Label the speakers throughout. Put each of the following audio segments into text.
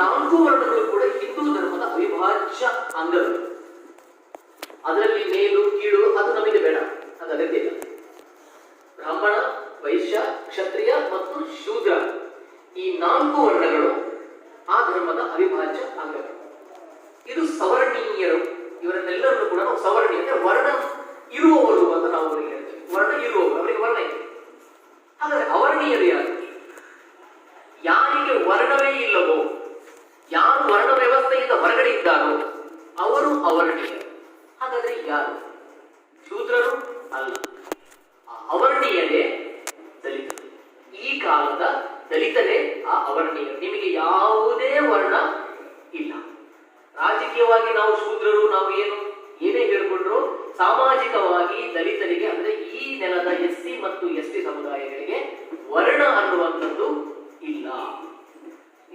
Speaker 1: ನಾಲ್ಕು ವರ್ಣಗಳು ಕೂಡ ಹಿಂದೂ ಧರ್ಮದ ಅವಿಭಾಜ್ಯ ಅಂಗಗಳು. ಅದರಲ್ಲಿ ಮೇಲು ಕೀಳು ಅದು ನಮಗೆ ಬೇಡ, ಅದು ಅಗತ್ಯ ಇಲ್ಲ. ಬ್ರಾಹ್ಮಣ, ವೈಶ್ಯ, ಕ್ಷತ್ರಿಯ ಮತ್ತು ಶೂದ್ರ ಈ ನಾಲ್ಕು ವರ್ಣಗಳು ಆ ಧರ್ಮದ ಅವಿಭಾಜ್ಯ ಅಂಗಗಳು. ಇದು ಸವರ್ಣೀಯರು, ಇವರನ್ನೆಲ್ಲರನ್ನು ಕೂಡ ನಾವು ಸವರ್ಣೀಯ ಅಂದ್ರೆ ವರ್ಣ ಇರುವವರು ಅಂತ ನಾವು ಅವರಿಗೆ ಹೇಳ್ತೇವೆ. ವರ್ಣ ಇರುವವರು, ಅವರಿಗೆ ವರ್ಣ ಇದೆ. ಹಾಗಾದ್ರೆ ಅವರ್ಣೀಯರು ಯಾರು? ಯಾರಿಗೆ ವರ್ಣವೇ ಇಲ್ಲವೋ, ಯಾರು ವರ್ಣ ವ್ಯವಸ್ಥೆಯಿಂದ ಹೊರಗಡೆ ಇದ್ದಾರೋ ಅವರು ಅವರ್ಣೀಯರು. ಹಾಗಾದ್ರೆ ಯಾರು? ಶೂದ್ರರು ಅಲ್ಲ, ಅವರ್ಣೀಯರೇ ದಲಿತರು. ಈ ಕಾಲದ ದಲಿತರೇ ಆ ಅವರ್ಣೀಯರು. ನಿಮಗೆ ಯಾವುದೇ ವರ್ಣ ಇಲ್ಲ. ರಾಜಕೀಯವಾಗಿ ನಾವು ಶೂದ್ರರು, ನಾವು ಏನೇ ಹೇಳಿಕೊಂಡ್ರು, ಸಾಮಾಜಿಕವಾಗಿ ದಲಿತರಿಗೆ ಅಂದ್ರೆ ಈ ನೆಲದ SC ಮತ್ತು ST ಸಮುದಾಯಗಳಿಗೆ ವರ್ಣ ಅನ್ನುವಂಥದ್ದು ಇಲ್ಲ.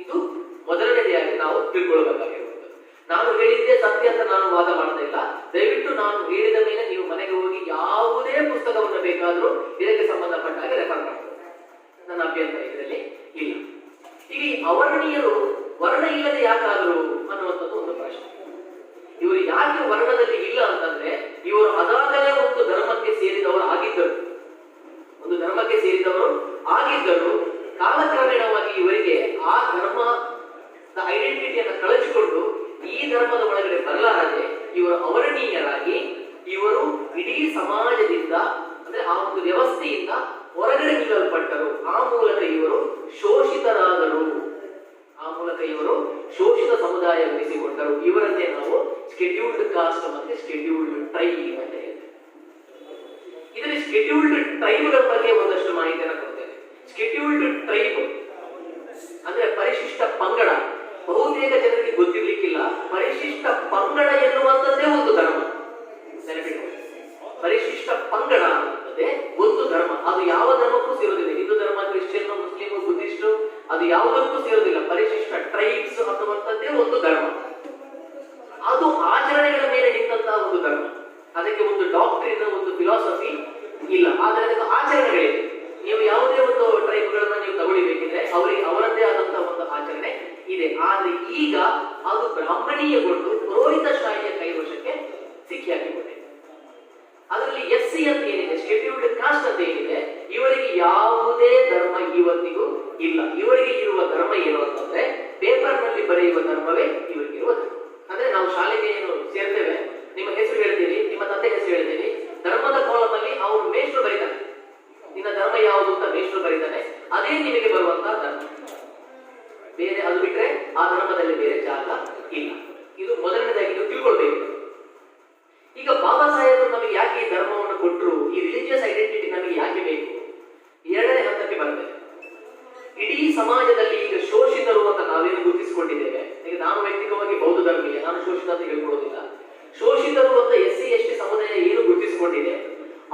Speaker 1: ಇದು ಮೊದಲನೇದಾಗಿ ನಾವು ತಿಳ್ಕೊಳ್ಬೇಕಾಗಿರುವಂಥದ್ದು. ನಾನು ಹೇಳಿದ್ದೆ ಸತ್ಯ ಅಂತ ನಾನು ವಾದ ಮಾಡ್ತಾ ಇಲ್ಲ. ದಯವಿಟ್ಟು ನಾನು ಹೇಳಿದ ಮೇಲೆ ನೀವು ಮನೆಗೆ ಹೋಗಿ ಯಾವುದೇ ಪುಸ್ತಕವನ್ನು ಬೇಕಾದರೂ ಇದಕ್ಕೆ ಸಂಬಂಧಪಟ್ಟ ಹಾಗೆ ರೆಫರ್ ಮಾಡಬಹುದು. ನನ್ನ ಅಭ್ಯಂತರ ಇದರಲ್ಲಿ ಇಲ್ಲ. ಈಗ ಈ ಅವರ್ಣೀಯರು ವರ್ಣ ಇಲ್ಲದೆ ಯಾಕಾದ್ರು ಅನ್ನುವಂಥದ್ದು ಒಂದು ಪ್ರಶ್ನೆ. ಇವರು ಯಾಕೆ ವರ್ಣದಲ್ಲಿ ಇಲ್ಲ ಅಂತಂದ್ರೆ, ಇವರು ಅದಾಗಲೇ ಒಂದು ಧರ್ಮಕ್ಕೆ ಸೇರಿದವರು ಆಗಿದ್ದರು. ಕಾಲಕ್ರಮೇಣವಾಗಿ ಇವರಿಗೆ ಆ ಧರ್ಮದ ಐಡೆಂಟಿಟಿಯನ್ನು ಕಳಚಿಕೊಂಡು ಈ ಧರ್ಮದ ಒಳಗಡೆ ಬರಲಾರದೆ ಇವರು ಅವರ್ಣೀಯರಾಗಿ ಇವರು ಇಡೀ ಸಮಾಜದಿಂದ ಅಂದ್ರೆ ಆ ಒಂದು ವ್ಯವಸ್ಥೆಯಿಂದ ಹೊರಗಡೆ ನಿಲ್ಲಲ್ಪಟ್ಟರು. ಆ ಮೂಲಕ ಇವರು ಶೋಷಿತರಾದರು. ಶೋಷಿತ ಸಮುದಾಯವೆನಿಸಿಕೊಂಡರು. ಇವರನ್ನೇ ನಾವು ಸ್ಕೆಡ್ಯೂಲ್ಡ್ ಕಾಸ್ಟ್ ಮತ್ತೆ ಸ್ಕೆಡ್ಯೂಲ್ಡ್ ಟ್ರೈಬ್ ಅಂತ ಹೇಳ್ತೇವೆ. ಇದರಲ್ಲಿ ಸ್ಕೆಡ್ಯೂಲ್ಡ್ ಟ್ರೈಬ್ಗಳ ಬಗ್ಗೆ ಒಂದಷ್ಟು ಮಾಹಿತಿಯನ್ನು ಕೊಡ್ತೇನೆ. ಸ್ಕೆಡ್ಯೂಲ್ಡ್ ಟ್ರೈಬ್ ಅಂದ್ರೆ ಪರಿಶಿಷ್ಟ ಪಂಗಡ. ಬಹುತೇಕ ಜನರಿಗೆ ಗೊತ್ತಿರ್ಲಿಕ್ಕಿಲ್ಲ, ಪರಿಶಿಷ್ಟ ಪಂಗಡ ಎನ್ನುವಂಥದ್ದೇ ಒಂದು ಧರ್ಮ. ಪರಿಶಿಷ್ಟ ಪಂಗಡ ಅನ್ನುವಂಥದ್ದೇ ಒಂದು ಧರ್ಮ. ಅದು ಯಾವ ಧರ್ಮಕ್ಕೂ ಸೇರೋದಿಲ್ಲ. ಹಿಂದೂ ಧರ್ಮ, ಕ್ರಿಶ್ಚಿಯನ್, ಮುಸ್ಲಿಂ, ಬುದ್ಧಿಸ್ಟ್ ಅದು ಯಾವುದಕ್ಕೂ ಸೇರೋದಿಲ್ಲ. ಪರಿಶಿಷ್ಟ ಟ್ರೈಬ್ಸ್ ಅನ್ನುವಂಥದ್ದೇ ಒಂದು ಧರ್ಮ. ಅದು ಆಚರಣೆಗಳ ಮೇಲೆ ನಿಂತಹ ಒಂದು ಧರ್ಮ. ಅದಕ್ಕೆ ಒಂದು ಡಾಕ್ಟ್ರಿನ್, ಒಂದು ಫಿಲಾಸಫಿ ಇಲ್ಲ, ಆದರೆ ಅದಕ್ಕೆ ಆಚರಣೆಗಳಿವೆ. ನೀವು ಯಾವುದೇ ಒಂದು ಟ್ರೈಬ್ಗಳನ್ನ ನೀವು ತಗೊಳ್ಳಿಬೇಕಿದ್ರೆ ಅವರಿಗೆ ಅವರದ್ದೇ ಆದಂತಹ ಒಂದು ಆಚರಣೆ ಇದೆ. ಆದ್ರೆ ಈಗ ಅದು ಬ್ರಾಹ್ಮಣೀಯಗೊಂಡು ಪುರೋಹಿತಶಾಹಿಯ ಕೈವಶಕ್ಕೆ ಸಿಕ್ಕಿ ಹಾಕಿಕೊಂಡಿದೆ. ಅದರಲ್ಲಿ SC ಅಂತ ಏನಿದೆ, ಶೆಡ್ಯೂಲ್ಡ್ ಕಾಸ್ಟ್ ಅಂತ ಏನಿದೆ, ಇವರಿಗೆ ಯಾವುದೇ ಧರ್ಮ ಇವತ್ತಿಗೂ ಇಲ್ಲ. ಇವರಿಗೆ ಇರುವ ಧರ್ಮ ಏನು ಅಂತಂದ್ರೆ ಪೇಪರ್ ನಲ್ಲಿ ಬರೆಯುವ ಧರ್ಮವೇ ಇವರಿಗಿರುವ ಧರ್ಮ. ಅಂದ್ರೆ ನಾವು ಶಾಲೆಗೆ ಏನು ಸೇರ್ತೇವೆ, ನಿಮ್ಮ ಹೆಸರು ಹೇಳ್ತೀವಿ, ನಿಮ್ಮ ತಂದೆ ಹೆಸರು ಹೇಳ್ತೀವಿ, ಧರ್ಮದ ಕಾಲಮ್ ಅಲ್ಲಿ ಅವರು ಮೇಷ್ಟ್ರು ಬರೀತಾನೆ, ನಿನ್ನ ಧರ್ಮ ಯಾವುದು ಅಂತ ಮೇಷ್ಟ್ರು ಬರೀತಾನೆ, ಅದೇ ನಿಮಗೆ ಬರುವಂತಹ ಧರ್ಮ. ಬೇರೆ ಅದು ಬಿಟ್ರೆ ಆ ಧರ್ಮದಲ್ಲಿ ಬೇರೆ ಜಾಗ ಇಲ್ಲ. ಇದು ಮೊದಲನೇದಾಗಿ ನೀವು ತಿಳ್ಕೊಳ್ಬೇಕು. ಈಗ ಬಾಬಾ ಸಾಹೇಬರು ನಮಗೆ ಯಾಕೆ ಈ ಧರ್ಮವನ್ನು ಕೊಟ್ಟರು, ಈ ರಿಲಿಜಿಯಸ್ ಐಡೆಂಟಿಟಿ ನಮಗೆ ಯಾಕೆ ಬೇಕು? ಎರಡನೇ ಹಂತಕ್ಕೆ ಬರಬೇಕು. ಇಡೀ ಸಮಾಜದಲ್ಲಿ ಈಗ ಶೋಷಿತರು ಅಂತ ನಾವೇನು ಗುರುತಿಸಿಕೊಂಡಿದ್ದೇವೆ. ಈಗ ನಾನು ವೈಯಕ್ತಿಕವಾಗಿ ಬೌದ್ಧ ಧರ್ಮೀಯ, ನಾನು ಶೋಷಿತ ಅಂತ ಹೇಳ್ಕೊಳ್ಳೋದಿಲ್ಲ. ಶೋಷಿತರು ಅಂತ SC ST ಸಮುದಾಯ ಏನು ಗುರುತಿಸಿಕೊಂಡಿದೆ,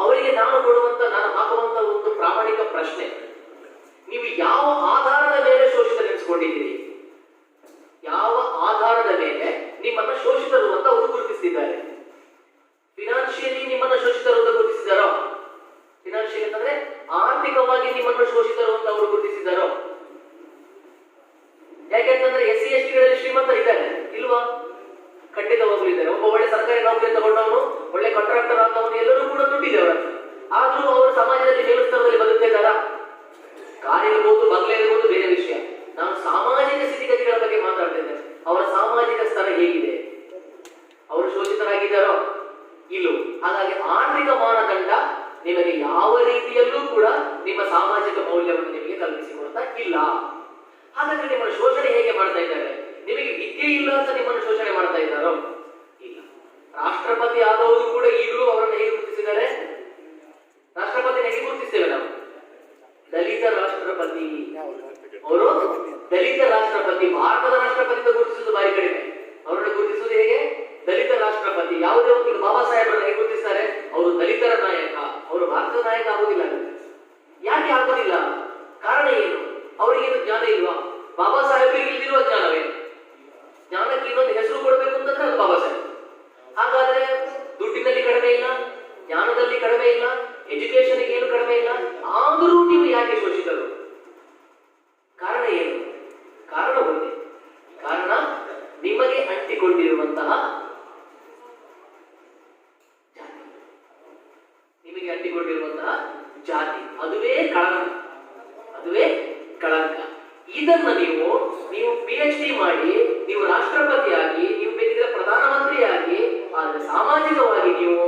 Speaker 1: ಅವರಿಗೆ ನಾನು ಹಾಕುವಂತ ಒಂದು ಪ್ರಾಮಾಣಿಕ ಪ್ರಶ್ನೆ, ನೀವು ಯಾವ ಆಧಾರದ ಮೇಲೆ ಶೋಷಿತರೆನಿಸಿಕೊಂಡಿದ್ದೀರಿ? ಯಾವ ಆಧಾರದ ಮೇಲೆ ನಿಮ್ಮನ್ನ ಶೋಷಿತರು ಅಂತ ಅವರು ಗುರುತಿಸಿದ್ದಾರೆ? ಫಿನಾನ್ಷಿಯಲಿ ನಿಮ್ಮನ್ನ ಶೋಷಿತರು ಅಂತ ಗುರುತಿಸಿದಾರೋ? ಫಿನಾನ್ಷಿಯಲ್ ಅಂತಂದ್ರೆ ಆರ್ಥಿಕವಾಗಿ ನಿಮ್ಮನ್ನು ಶೋಷಿತರು ಅಂತ ಅವರು ಗುರುತಿಸಿದಾರೋ? ಯಾಕೆಂತಂದ್ರೆ SC ST ಗಳಲ್ಲಿ ಶ್ರೀಮಂತರಿದ್ದಾರೆ ಇಲ್ವಾ? ಖಂಡಿತವಾಗ್ಲೂ ಇದ್ದಾರೆ. ಒಬ್ಬ ಒಳ್ಳೆ ಸರ್ಕಾರಿ ನೌಕರಿ ತಗೊಂಡವನು, ಒಳ್ಳೆ ಕಾಂಟ್ರಾಕ್ಟರ್ ಆದವನು, ಎಲ್ಲರೂ ಕೂಡ ದುಡ್ಡಿದೆ ಅವರ. ಆದ್ರೂ ಅವರು ಸಮಾಜದಲ್ಲಿ ಮೇಲುಸ್ತರದಲ್ಲಿ ಬದುಕ್ತಾ ಇದ್ದಾರ? ಕಾರ್ ಇರ್ಬೋದು, ಬಂಗ್ಲೆ ಇರ್ಬೋದು, ಬೇರೆ ವಿಷಯ. ನಾನು ಸಾಮಾಜಿಕ ಸ್ಥಿತಿಗತಿಗಳ ಬಗ್ಗೆ ಮಾತಾಡ್ತಾ ಇದ್ದೇನೆ. ಅವರ ಸಾಮಾಜಿಕ ಸ್ತರ ಹೇಗಿದೆ? ಅವರು ಶೋಷಿತರಾಗಿದ್ದಾರೋ? ಇಲ್ಲೋ. ಹಾಗಾಗಿ ಆರ್ಥಿಕ ಮಾನದಂಡ ನಿಮಗೆ ಯಾವ ರೀತಿಯಲ್ಲೂ ಕೂಡ ನಿಮ್ಮ ಸಾಮಾಜಿಕ ಮೌಲ್ಯವನ್ನು ನಿಮಗೆ ಕಲ್ಪಿಸಿಕೊಡ್ತಾ ಇಲ್ಲ. ಹಾಗಾದ್ರೆ ನಿಮ್ಮನ್ನು ಶೋಷಣೆ ಹೇಗೆ ಮಾಡ್ತಾ ಇದ್ದಾರೆ? ನಿಮಗೆ ವಿದ್ಯೆ ಇಲ್ಲ ಅಂತ ನಿಮ್ಮನ್ನು ಶೋಷಣೆ ಮಾಡ್ತಾ ಇದ್ದಾರೋ? ಇಲ್ಲ. ರಾಷ್ಟ್ರಪತಿ ಆದವರು ಕೂಡ ಈಗಲೂ ಅವರನ್ನು ಹೇಗೆ ಗುರುತಿಸಿದ್ದಾರೆ? ರಾಷ್ಟ್ರಪತಿ ಹೇಗೆ ಗುರುತಿಸ್ತೇವೆ ನಾವು? ದಲಿತ ರಾಷ್ಟ್ರಪತಿ. ಅವರು ದಲಿತ ರಾಷ್ಟ್ರಪತಿ. ಭಾರತದ ರಾಷ್ಟ್ರಪತಿ ಗುರುತಿಸುವುದು ಬಾರಿ ಕಡಿಮೆ. ಅವರನ್ನು ಗುರುತಿಸುವುದು ಹೇಗೆ? ದಲಿತ ರಾಷ್ಟ್ರಪತಿ. ಯಾವುದೇ ಒಂದು ಬಾಬಾ ಸಾಹೇಬರನ್ನು ಹೇಗೆ ಗುರುತಿಸ್ತಾರೆ? ಅವರು ದಲಿತರ ನಾಯಕ. ಅವರು ಭಾರತದ ನಾಯಕ ಆಗುವುದಿಲ್ಲ. ಯಾಕೆ ಆಗುವುದಿಲ್ಲ? ಕಾರಣ ಏನು? ಅವರಿಗೇನು ಜ್ಞಾನ ಇಲ್ವಾ? ಬಾಬಾ ಸಾಹೇಬರಿಗೆ ಇಲ್ದಿರುವ ಜ್ಞಾನವೇ? ಜ್ಞಾನಕ್ಕೆ ಇನ್ನೊಂದು ಹೆಸರು ಕೊಡಬೇಕು ಅಂತಂದ್ರೆ ಅದು ಬಾಬಾ ಸಾಹೇಬ್. ಹಾಗಾದ್ರೆ ದುಡ್ಡಿನಲ್ಲಿ ಕಡಿಮೆ ಇಲ್ಲ, ಜ್ಞಾನದಲ್ಲಿ ಕಡಿಮೆ ಇಲ್ಲ, ಎಜುಕೇಶನ್ ಏನು ಕಡಿಮೆ ಇಲ್ಲ. ಆದರೂ ನೀವು ಯಾಕೆ ಶೋಷಿತರು? ಕಾರಣ ಏನು? ಕಾರಣ ಒಂದೇ. ಇದನ್ನ ನೀವು PhD ಮಾಡಿ, ನೀವು ರಾಷ್ಟ್ರಪತಿಯಾಗಿ, ನೀವು ಬೇಕಿದ್ರೆ ಪ್ರಧಾನಮಂತ್ರಿಯಾಗಿ, ಆದ್ರೆ ಸಾಮಾಜಿಕವಾಗಿ ನೀವು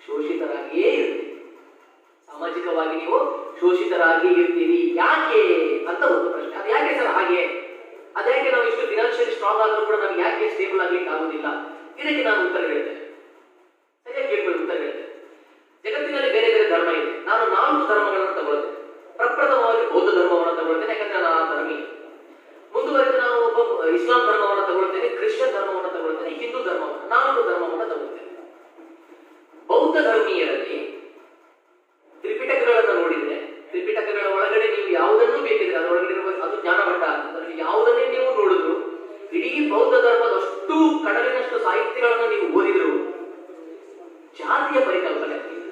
Speaker 1: ಶೋಷಿತರಾಗಿಯೇ ಇರ್ತೀರಿ. ಸಾಮಾಜಿಕವಾಗಿ ನೀವು ಶೋಷಿತರಾಗಿ ಇರ್ತೀರಿ. ಯಾಕೆ ಅಂತ ಒಂದು ಪ್ರಶ್ನೆ. ಅದು ಯಾಕೆ ಸರ್ ಹಾಗೆ? ಅದ್ಯಾಕೆ ನಾವು ಇಷ್ಟು ಫಿನಾನ್ಷಿಯಲಿ ಸ್ಟ್ರಾಂಗ್ ಆದ್ರೂ ಕೂಡ ನಮ್ಗೆ ಯಾಕೆ ಸ್ಟೇಬಲ್ ಆಗ್ಲಿಕ್ಕೆ ಆಗುದಿಲ್ಲ? ಇದಕ್ಕೆ ನಾನು ಉತ್ತರ ಹೇಳ್ತೇನೆ. ಸರಿಯಾಗಿ ಕೇಳ್ಕೊಳ್ಳಿ, ಉತ್ತರ ಹೇಳ್ತೇನೆ. ಜಗತ್ತಿನಲ್ಲಿ ಬೇರೆ ಬೇರೆ ಧರ್ಮ ಇದೆ. ನಾನು 4 ಧರ್ಮಗಳನ್ನು ತಗೊಳ್ತೇನೆ. ಪ್ರಪ್ರಥಮವಾಗಿ ಬೌದ್ಧ ಧರ್ಮವನ್ನು ತಗೊಳ್ತೇನೆ, ಯಾಕಂದ್ರೆ ನಾನು ಆ ಧರ್ಮೀಯ. ಮುಂದುವರೆದು ನಾನು ಇಸ್ಲಾಂ ಧರ್ಮವನ್ನು ತಗೊಳ್ತೇನೆ, ಕ್ರಿಶ್ಚಿಯನ್ ಧರ್ಮವನ್ನು ತಗೊಳ್ತೇನೆ, ಹಿಂದೂ ಧರ್ಮವನ್ನು, 4 ಧರ್ಮವನ್ನು ತಗೊಳ್ತೇನೆ. ಬೌದ್ಧ ಧರ್ಮೀಯರಲ್ಲಿ ತ್ರಿಪಿಟಕಗಳನ್ನು ನೋಡಿದ್ರೆ, ತ್ರಿಪಿಟಕಗಳ ಒಳಗಡೆ ನೀವು ಯಾವುದನ್ನೂ ಬೇಕಿದ್ರೆ ಅದರೊಳಗಡೆ ಅದು ಜ್ಞಾನಭಟ್ಟ, ಅದರಲ್ಲಿ ಯಾವುದನ್ನೇ ನೀವು ನೋಡಿದ್ರು, ಇಡೀ ಬೌದ್ಧ ಧರ್ಮದ ಅಷ್ಟು ಕಡಲಿನಷ್ಟು ಸಾಹಿತ್ಯಗಳನ್ನು ನೀವು ಓದಿದ್ರು ಜಾತಿಯ ಪರಿಕಲ್ಪನೆ ಇಲ್ಲ.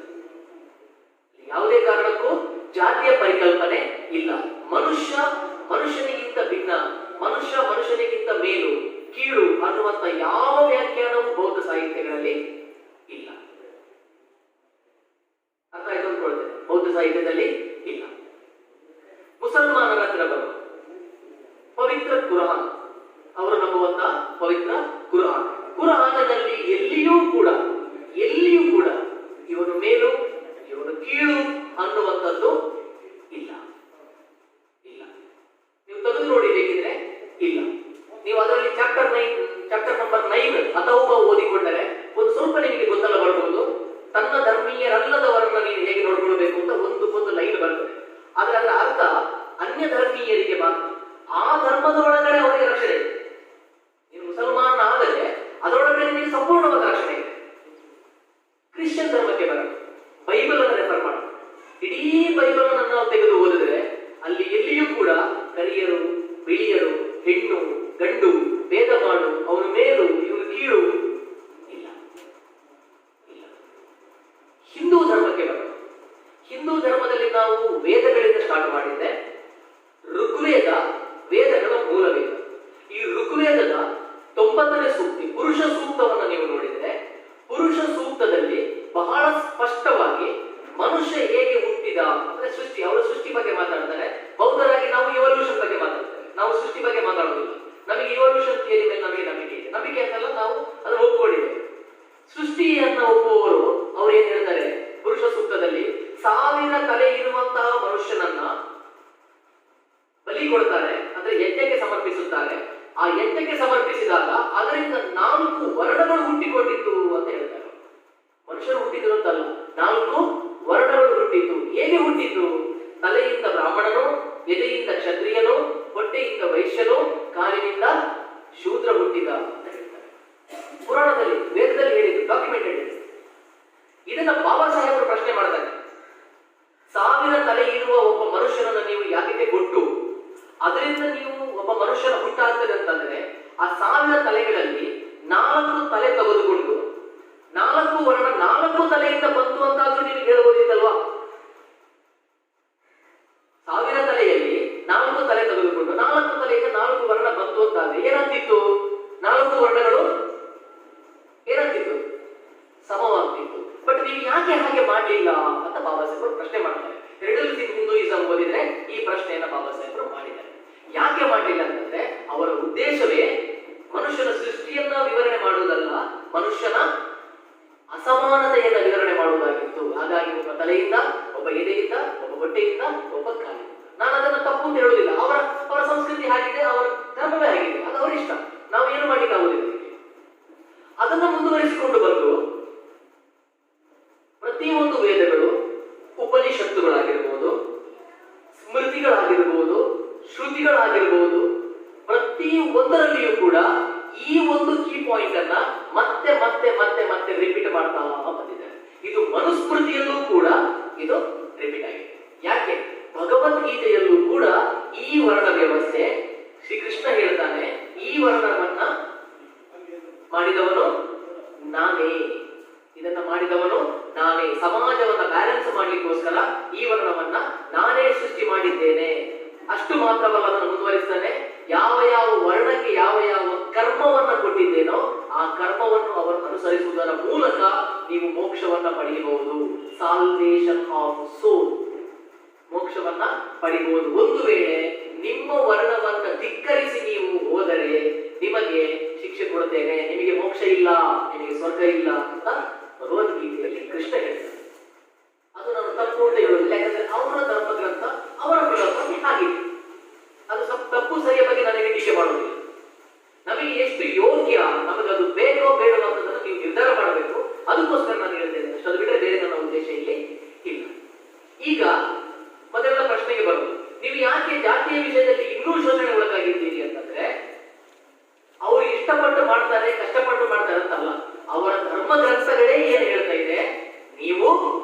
Speaker 1: ಯಾವುದೇ ಕಾರಣಕ್ಕೂ ಜಾತಿಯ ಪರಿಕಲ್ಪನೆ ಇಲ್ಲ. ಮನುಷ್ಯನಿಗಿಂತ ಭಿನ್ನ, ಮನುಷ್ಯನಿಗಿಂತ ಮೇಲು, ಕೀಳು ಅನ್ನುವಂತ ಯಾವ ವ್ಯಾಖ್ಯಾನವೂ ಬೌದ್ಧ ಸಾಹಿತ್ಯಗಳಲ್ಲಿ ಇಲ್ಲ. ಅರ್ಥ ಆಯ್ತು ಅಂದ್ಕೊಳ್ತೇನೆ. ಬೌದ್ಧ ಸಾಹಿತ್ಯದಲ್ಲಿ ಇಲ್ಲ. ಮುಸಲ್ಮಾನರ ಹತ್ರ ಬರುವ ಪವಿತ್ರ ಕುರಾನ್, ಅವರು ನಂಬುವಂತ ಪವಿತ್ರ ಕುರಾನಿನಲ್ಲಿ ಎಲ್ಲಿಯೂ ಕೂಡ ಇವನು ಮೇಲು ಇವನು ಕೀಳು ಅನ್ನುವಂಥದ್ದು ಇಲ್ಲ. ನೀವು ತೆಗೆದು ನೋಡಿ ಬೇಕಿದ್ರೆ ಇಲ್ಲ. ನೀವು ಅದರಲ್ಲಿ ಚಾಪ್ಟರ್ ನಂಬರ್ 9 ಅಥವಾ ಓದಿಕೊಂಡರೆ ಒಂದು ಸ್ವಲ್ಪ ನಿಮಗೆ ಗೊಂದಲ ಬರಬಹುದು. ತನ್ನ ಧರ್ಮೀಯರಲ್ಲದವರನ್ನ ನೀವು ಹೇಗೆ ನೋಡ್ಕೊಳ್ಬೇಕು ಅಂತ ಒಂದು ಲೈನ್ ಬರ್ತದೆ. ಆದ್ರೆ ಅದರ ಅರ್ಥ ಅನ್ಯ ಧರ್ಮೀಯರಿಗೆ ಮಾತ್ರ. ಆ ಧರ್ಮದ ಒಳಗಡೆ ಅವರಿಗೆ ರಕ್ಷಣೆ ಇದೆ. ನೀವು ಮುಸಲ್ಮಾನ ಆದರೆ ಅದರೊಳಗಡೆ ನಿಮಗೆ ಸಂಪೂರ್ಣವಾದ ರಕ್ಷಣೆ ಇದೆ. ಕ್ರಿಶ್ಚಿಯನ್ ಧರ್ಮಕ್ಕೆ ಬರೋಣ, ಬೈಬಲ್ ಅನ್ನು ರೆಫರ್ ಮಾಡೋಣ. ಇಡೀ ಬೈಬಲ್ ಅನ್ನು ನಾವು ತೆಗೆದು ಓದಿದ್ರೆ ಅಲ್ಲಿ ಎಲ್ಲಿಯೂ ಕೂಡ ಕರಿಯರು, ಬಿಳಿಯರು, ಹೆಣ್ಣು, ಗಂಡು, ಭೇದ ಮಾಡು, ಅವನು ಮೇಲು, ಇವನು ಕೀಳು ಇಲ್ಲ. ಹಿಂದೂ ಧರ್ಮಕ್ಕೆ ಬರೋಣ. ಹಿಂದೂ ಧರ್ಮದಲ್ಲಿ ನಾವು ವೇದಗಳಿಂದ ಸ್ಟಾರ್ಟ್ ಮಾಡಿದ್ದೆ. ಋಗ್ವೇದ ವೇದಗಳ ಮೂಲ ವೇದ. ಈ ಋಗ್ವೇದದ 90ನೇ ಸೂಕ್ತಿ, ಪುರುಷ ಸೂಕ್ತವನ್ನು ನೀವು ನೋಡಿದರೆ, ಪುರುಷ ಸೂಕ್ತದಲ್ಲಿ ಬಹಳ ಸ್ಪಷ್ಟವಾಗಿ ಮನುಷ್ಯ ಹೇಗೆ ಹುಟ್ಟಿದ ಅಂದ್ರೆ ಸೃಷ್ಟಿ, ಅವರ ಸೃಷ್ಟಿ ಬಗ್ಗೆ ಮಾತಾಡ್ತಾರೆ. ಬೌದ್ಧರಾಗಿ ನಾವು ಇವಲ್ಯೂಷನ್ ಬಗ್ಗೆ ಮಾತಾಡ್ತೇವೆ. ನಾವು ಸೃಷ್ಟಿ ಬಗ್ಗೆ ಮಾತಾಡೋದಿಲ್ಲ. ನಮಗೆ ಇವಲ್ಯೂಷನ್ ಥಿಯರಿ ಮೇಲೆ ನಮಗೆ ನಂಬಿಕೆ ಇದೆ. ನಂಬಿಕೆ ಅಂತಲ್ಲ, ನಾವು ಅದನ್ನು ಒಪ್ಕೊಂಡಿದ್ದೇವೆ. ಸೃಷ್ಟಿಯನ್ನ ಒಪ್ಪುವವರು ಅವ್ರು ಏನ್ ಹೇಳ್ತಾರೆ ಪುರುಷ ಸೂಕ್ತದಲ್ಲಿ, 1000 ತಲೆ ಇರುವಂತಹ ಮನುಷ್ಯನನ್ನ ಬಲಿ ಕೊಡ್ತಾರೆ, ಅಂದ್ರೆ ಯಜ್ಞಕ್ಕೆ ಸಮರ್ಪಿಸುತ್ತಾರೆ. ಆ ಯಜ್ಞಕ್ಕೆ ಸಮರ್ಪಿಸಿದಾಗ ಅದರಿಂದ 4 ವರ್ಣಗಳು ಹುಟ್ಟಿಕೊಂಡಿತ್ತು ಅಂತ ಹೇಳ್ತಾರೆ. ಮನುಷ್ಯರು ಹುಟ್ಟಿದ್ರು ಅಂತಲ್ಲ, 4 ವರ್ಣಗಳು ಹುಟ್ಟಿತು. ಹೇಗೆ ಹುಟ್ಟಿತು? ತಲೆಯಿಂದ ಬ್ರಾಹ್ಮಣನು, ಎದೆಯಿಂದ ಕ್ಷತ್ರಿಯನು, ಹೊಟ್ಟೆಯಿಂದ ವೈಶ್ಯನು, ಕಾಲಿನಿಂದ ಶೂದ್ರ ಹುಟ್ಟಿದ ಅಂತ ಹೇಳ್ತಾರೆ. ಪುರಾಣದಲ್ಲಿ, ವೇದದಲ್ಲಿ ಹೇಳಿದ್ದು, ಡಾಕ್ಯುಮೆಂಟೆಡ್ ಇದೆ. ಇದನ್ನ ಬಾಬಾ ಸಾಹೇಬರು ಪ್ರಶ್ನೆ ಮಾಡ್ತಾರೆ. 1000 ತಲೆ ಇರುವ ಒಬ್ಬ ಮನುಷ್ಯನನ್ನು ನೀವು ಯಾಕೆ ಕೊಟ್ಟು ಅದರಿಂದ ನೀವು ಒಬ್ಬ ಮನುಷ್ಯನ ಹುಟ್ಟಾಗ್ತದೆ ಅಂತಂದ್ರೆ, ಆ 1000 ತಲೆಗಳಲ್ಲಿ 4 ತಲೆ ತೆಗೆದುಕೊಂಡು 4 ವರ್ಣ 4 ತಲೆಯಿಂದ ಬಂತು ಅಂತಾದ್ರೂ ನೀವು ಹೇಳ್ಬೋದಿತ್ತಲ್ವಾ? 1000 ತಲೆಯಲ್ಲಿ 4 ತಲೆ ತೆಗೆದುಕೊಂಡು 4 ತಲೆಯಿಂದ 4 ವರ್ಣ ಬಂತು ಅಂತಾದ್ರೆ ಏನಾಗ್ತಿತ್ತು? 4 ವರ್ಣಗಳು ಏನಾಗ್ತಿತ್ತು? ಸಮವಾಗ್ತಿತ್ತು. ಬಟ್ ನೀವು ಯಾಕೆ ಹಾಗೆ ಮಾಡಲಿಲ್ಲ ಅಂತ ಬಾಬಾ ಸಾಹೇಬರು ಪ್ರಶ್ನೆ ಮಾಡ್ತಾರೆ. ರಿಡಲ್ಸ್ ಇನ್ ಹಿಂದೂಯಿಸಂ ಓದಿದ್ರೆ ಈ ಪ್ರಶ್ನೆಯನ್ನ ಬಾಬಾ ಸಾಹೇಬರು ಮಾಡಿದ್ದಾರೆ. ಯಾಕೆ ಮಾಡಲಿಲ್ಲ ಅಂತಂದ್ರೆ, ಅವರ ಉದ್ದೇಶವೇ ಮನುಷ್ಯನ ಸೃಷ್ಟಿಯನ್ನ ವಿವರಣೆ ಮಾಡುವುದಲ್ಲ, ಮನುಷ್ಯನ ಅಸಮಾನತೆಯನ್ನ ವಿವರಣೆ ಮಾಡುವುದಾಗಿತ್ತು. ಹಾಗಾಗಿ ಒಬ್ಬ ತಲೆಯಿಂದ, ಒಬ್ಬ ಎದೆಯಿಂದ, ಒಬ್ಬ ಹೊಟ್ಟೆಯಿಂದ, ಒಬ್ಬ ಕಾಲಿಂದ. ನಾನು ಅದನ್ನು ತಪ್ಪು ಅಂತ ಹೇಳುವುದಿಲ್ಲ. ಅವರ ಸಂಸ್ಕೃತಿ ಆಗಿದೆ, ಅವರ ಧರ್ಮವೇ ಆಗಿದೆ, ಅದು ಅವರ ಇಷ್ಟ. ನಾವು ಏನು ಮಾಡಲಿಕ್ಕೆ ಆಗುವುದಿಲ್ಲ. ಅದನ್ನು ಮುಂದುವರಿಸಿಕೊಂಡು ಬಂದು ಪ್ರತಿಯೊಂದು ವೇದಗಳು, ಉಪನಿಷತ್ತುಗಳಾಗಿರ್ಬೋದು, ಸ್ಮೃತಿಗಳಾಗಿರ್ಬೋದು, ಶ್ರುತಿಗಳಾಗಿರ್ಬೋದು, ಪ್ರತಿ ಒಂದರಲ್ಲಿಯೂ ಕೂಡ ಈ ಒಂದು ಕೀ ಪಾಯಿಂಟ್ ಅನ್ನ ಮತ್ತೆ ಮತ್ತೆ ಮತ್ತೆ ಮತ್ತೆ ರಿಪೀಟ್ ಮಾಡ್ತಾ ಬಂದಿದ್ದಾರೆ. ಇದು ಮನುಸ್ಮೃತಿಯಲ್ಲೂ ಕೂಡ ಇದು ರಿಪೀಟ್ ಆಗಿದೆ. ಯಾಕೆ? ಭಗವದ್ಗೀತೆಯಲ್ಲೂ ಕೂಡ ಈ ವರ್ಣ ವ್ಯವಸ್ಥೆ, ಶ್ರೀಕೃಷ್ಣ ಹೇಳ್ತಾನೆ, ಈ ವರ್ಣವನ್ನ ಮಾಡಿದವನು ನಾನೇ, ಇದನ್ನ ಮಾಡಿದವನು ನಾನೇ. ಸಮಾಜವನ್ನ ಬ್ಯಾಲೆನ್ಸ್ ಮಾಡ್ಲಿಕ್ಕೋಸ್ಕರ ಈ ವರ್ಣವನ್ನ ನಾನೇ ಸೃಷ್ಟಿ ಮಾಡಿದ್ದೇನೆ. ಅಷ್ಟು ಮಾತ್ರವಲ್ಲ, ಅದನ್ನು ಮುಂದುವರಿಸ್ತಾನೆ, ಯಾವ ಯಾವ ವರ್ಣಕ್ಕೆ ಯಾವ ಯಾವ ಕರ್ಮವನ್ನ ಕೊಟ್ಟಿದ್ದೇನೋ ಆ ಕರ್ಮವನ್ನು ಅವರನ್ನು ಅನುಸರಿಸುವುದರ ಮೂಲಕ ನೀವು ಮೋಕ್ಷವನ್ನ ಪಡೆಯಬಹುದು. ಸಾಲ್ವೇಷನ್ ಆಫ್ ಸೋಲ್, ಮೋಕ್ಷವನ್ನ ಪಡೆಯಬಹುದು. ಒಂದು ವೇಳೆ ನಿಮ್ಮ ವರ್ಣವನ್ನು ಧಿಕ್ಕರಿಸಿ ನೀವು ಹೋದರೆ ನಿಮಗೆ ಶಿಕ್ಷೆ ಕೊಡುತ್ತೇನೆ, ನಿಮಗೆ ಮೋಕ್ಷ ಇಲ್ಲ, ನಿಮಗೆ ಸ್ವರ್ಗ ಇಲ್ಲ ಅಂತ ಭಗವದ್ಗೀತೆಯಲ್ಲಿ ಕೃಷ್ಣ ಹೇಳ್ತಾರೆ. ಅದು ನಾನು ತಪ್ಪು ಅಂತ ಹೇಳುವುದಿಲ್ಲ, ಯಾಕಂದ್ರೆ ಅವರ ಧರ್ಮಗ್ರಂಥ, ಅವರ ಫಿಲಾಸಫಿ ಹಾಗಿದೆ. ಅದು ಸ್ವಲ್ಪ ತಪ್ಪು ಸರಿಯ ಬಗ್ಗೆ ನನಗೆ ಟೀಕೆ ಮಾಡುವುದಿಲ್ಲ. ನಮಗೆ ಎಷ್ಟು ಯೋಗ್ಯ, ನಮಗದು ಬೇಕೋ ಬೇಡವೋ ಅನ್ನೋದನ್ನು ನೀವು ನಿರ್ಧಾರ ಮಾಡಬೇಕು. ಅದಕ್ಕೋಸ್ಕರ ನಾನು ಹೇಳ್ತೇನೆ ಅಷ್ಟು. ಅದು ಬಿಟ್ಟರೆ ಬೇರೆ ನನ್ನ ಉದ್ದೇಶ ಇಲ್ಲಿ ಇಲ್ಲ. ಈಗ ಮೊದಲ ಪ್ರಶ್ನೆಗೆ ಬರುವುದು, ನೀವು ಯಾಕೆ ಜಾತಿಯ ವಿಷಯದಲ್ಲಿ ಇನ್ನೂ ಶೋಷಣೆ ಒಳಗಾಗಿದ್ದೀರಿ ಅಂತಂದ್ರೆ, ಅವರು ಇಷ್ಟಪಟ್ಟು ಮಾಡ್ತಾರೆ, ಕಷ್ಟಪಟ್ಟು ಮಾಡ್ತಾರೆ ಅಂತಲ್ಲ. ಅವರ ಧರ್ಮ ಗ್ರಂಥಗಳೇ ಏನ್ ಹೇಳ್ತಾ ಇದೆ, ನೀವು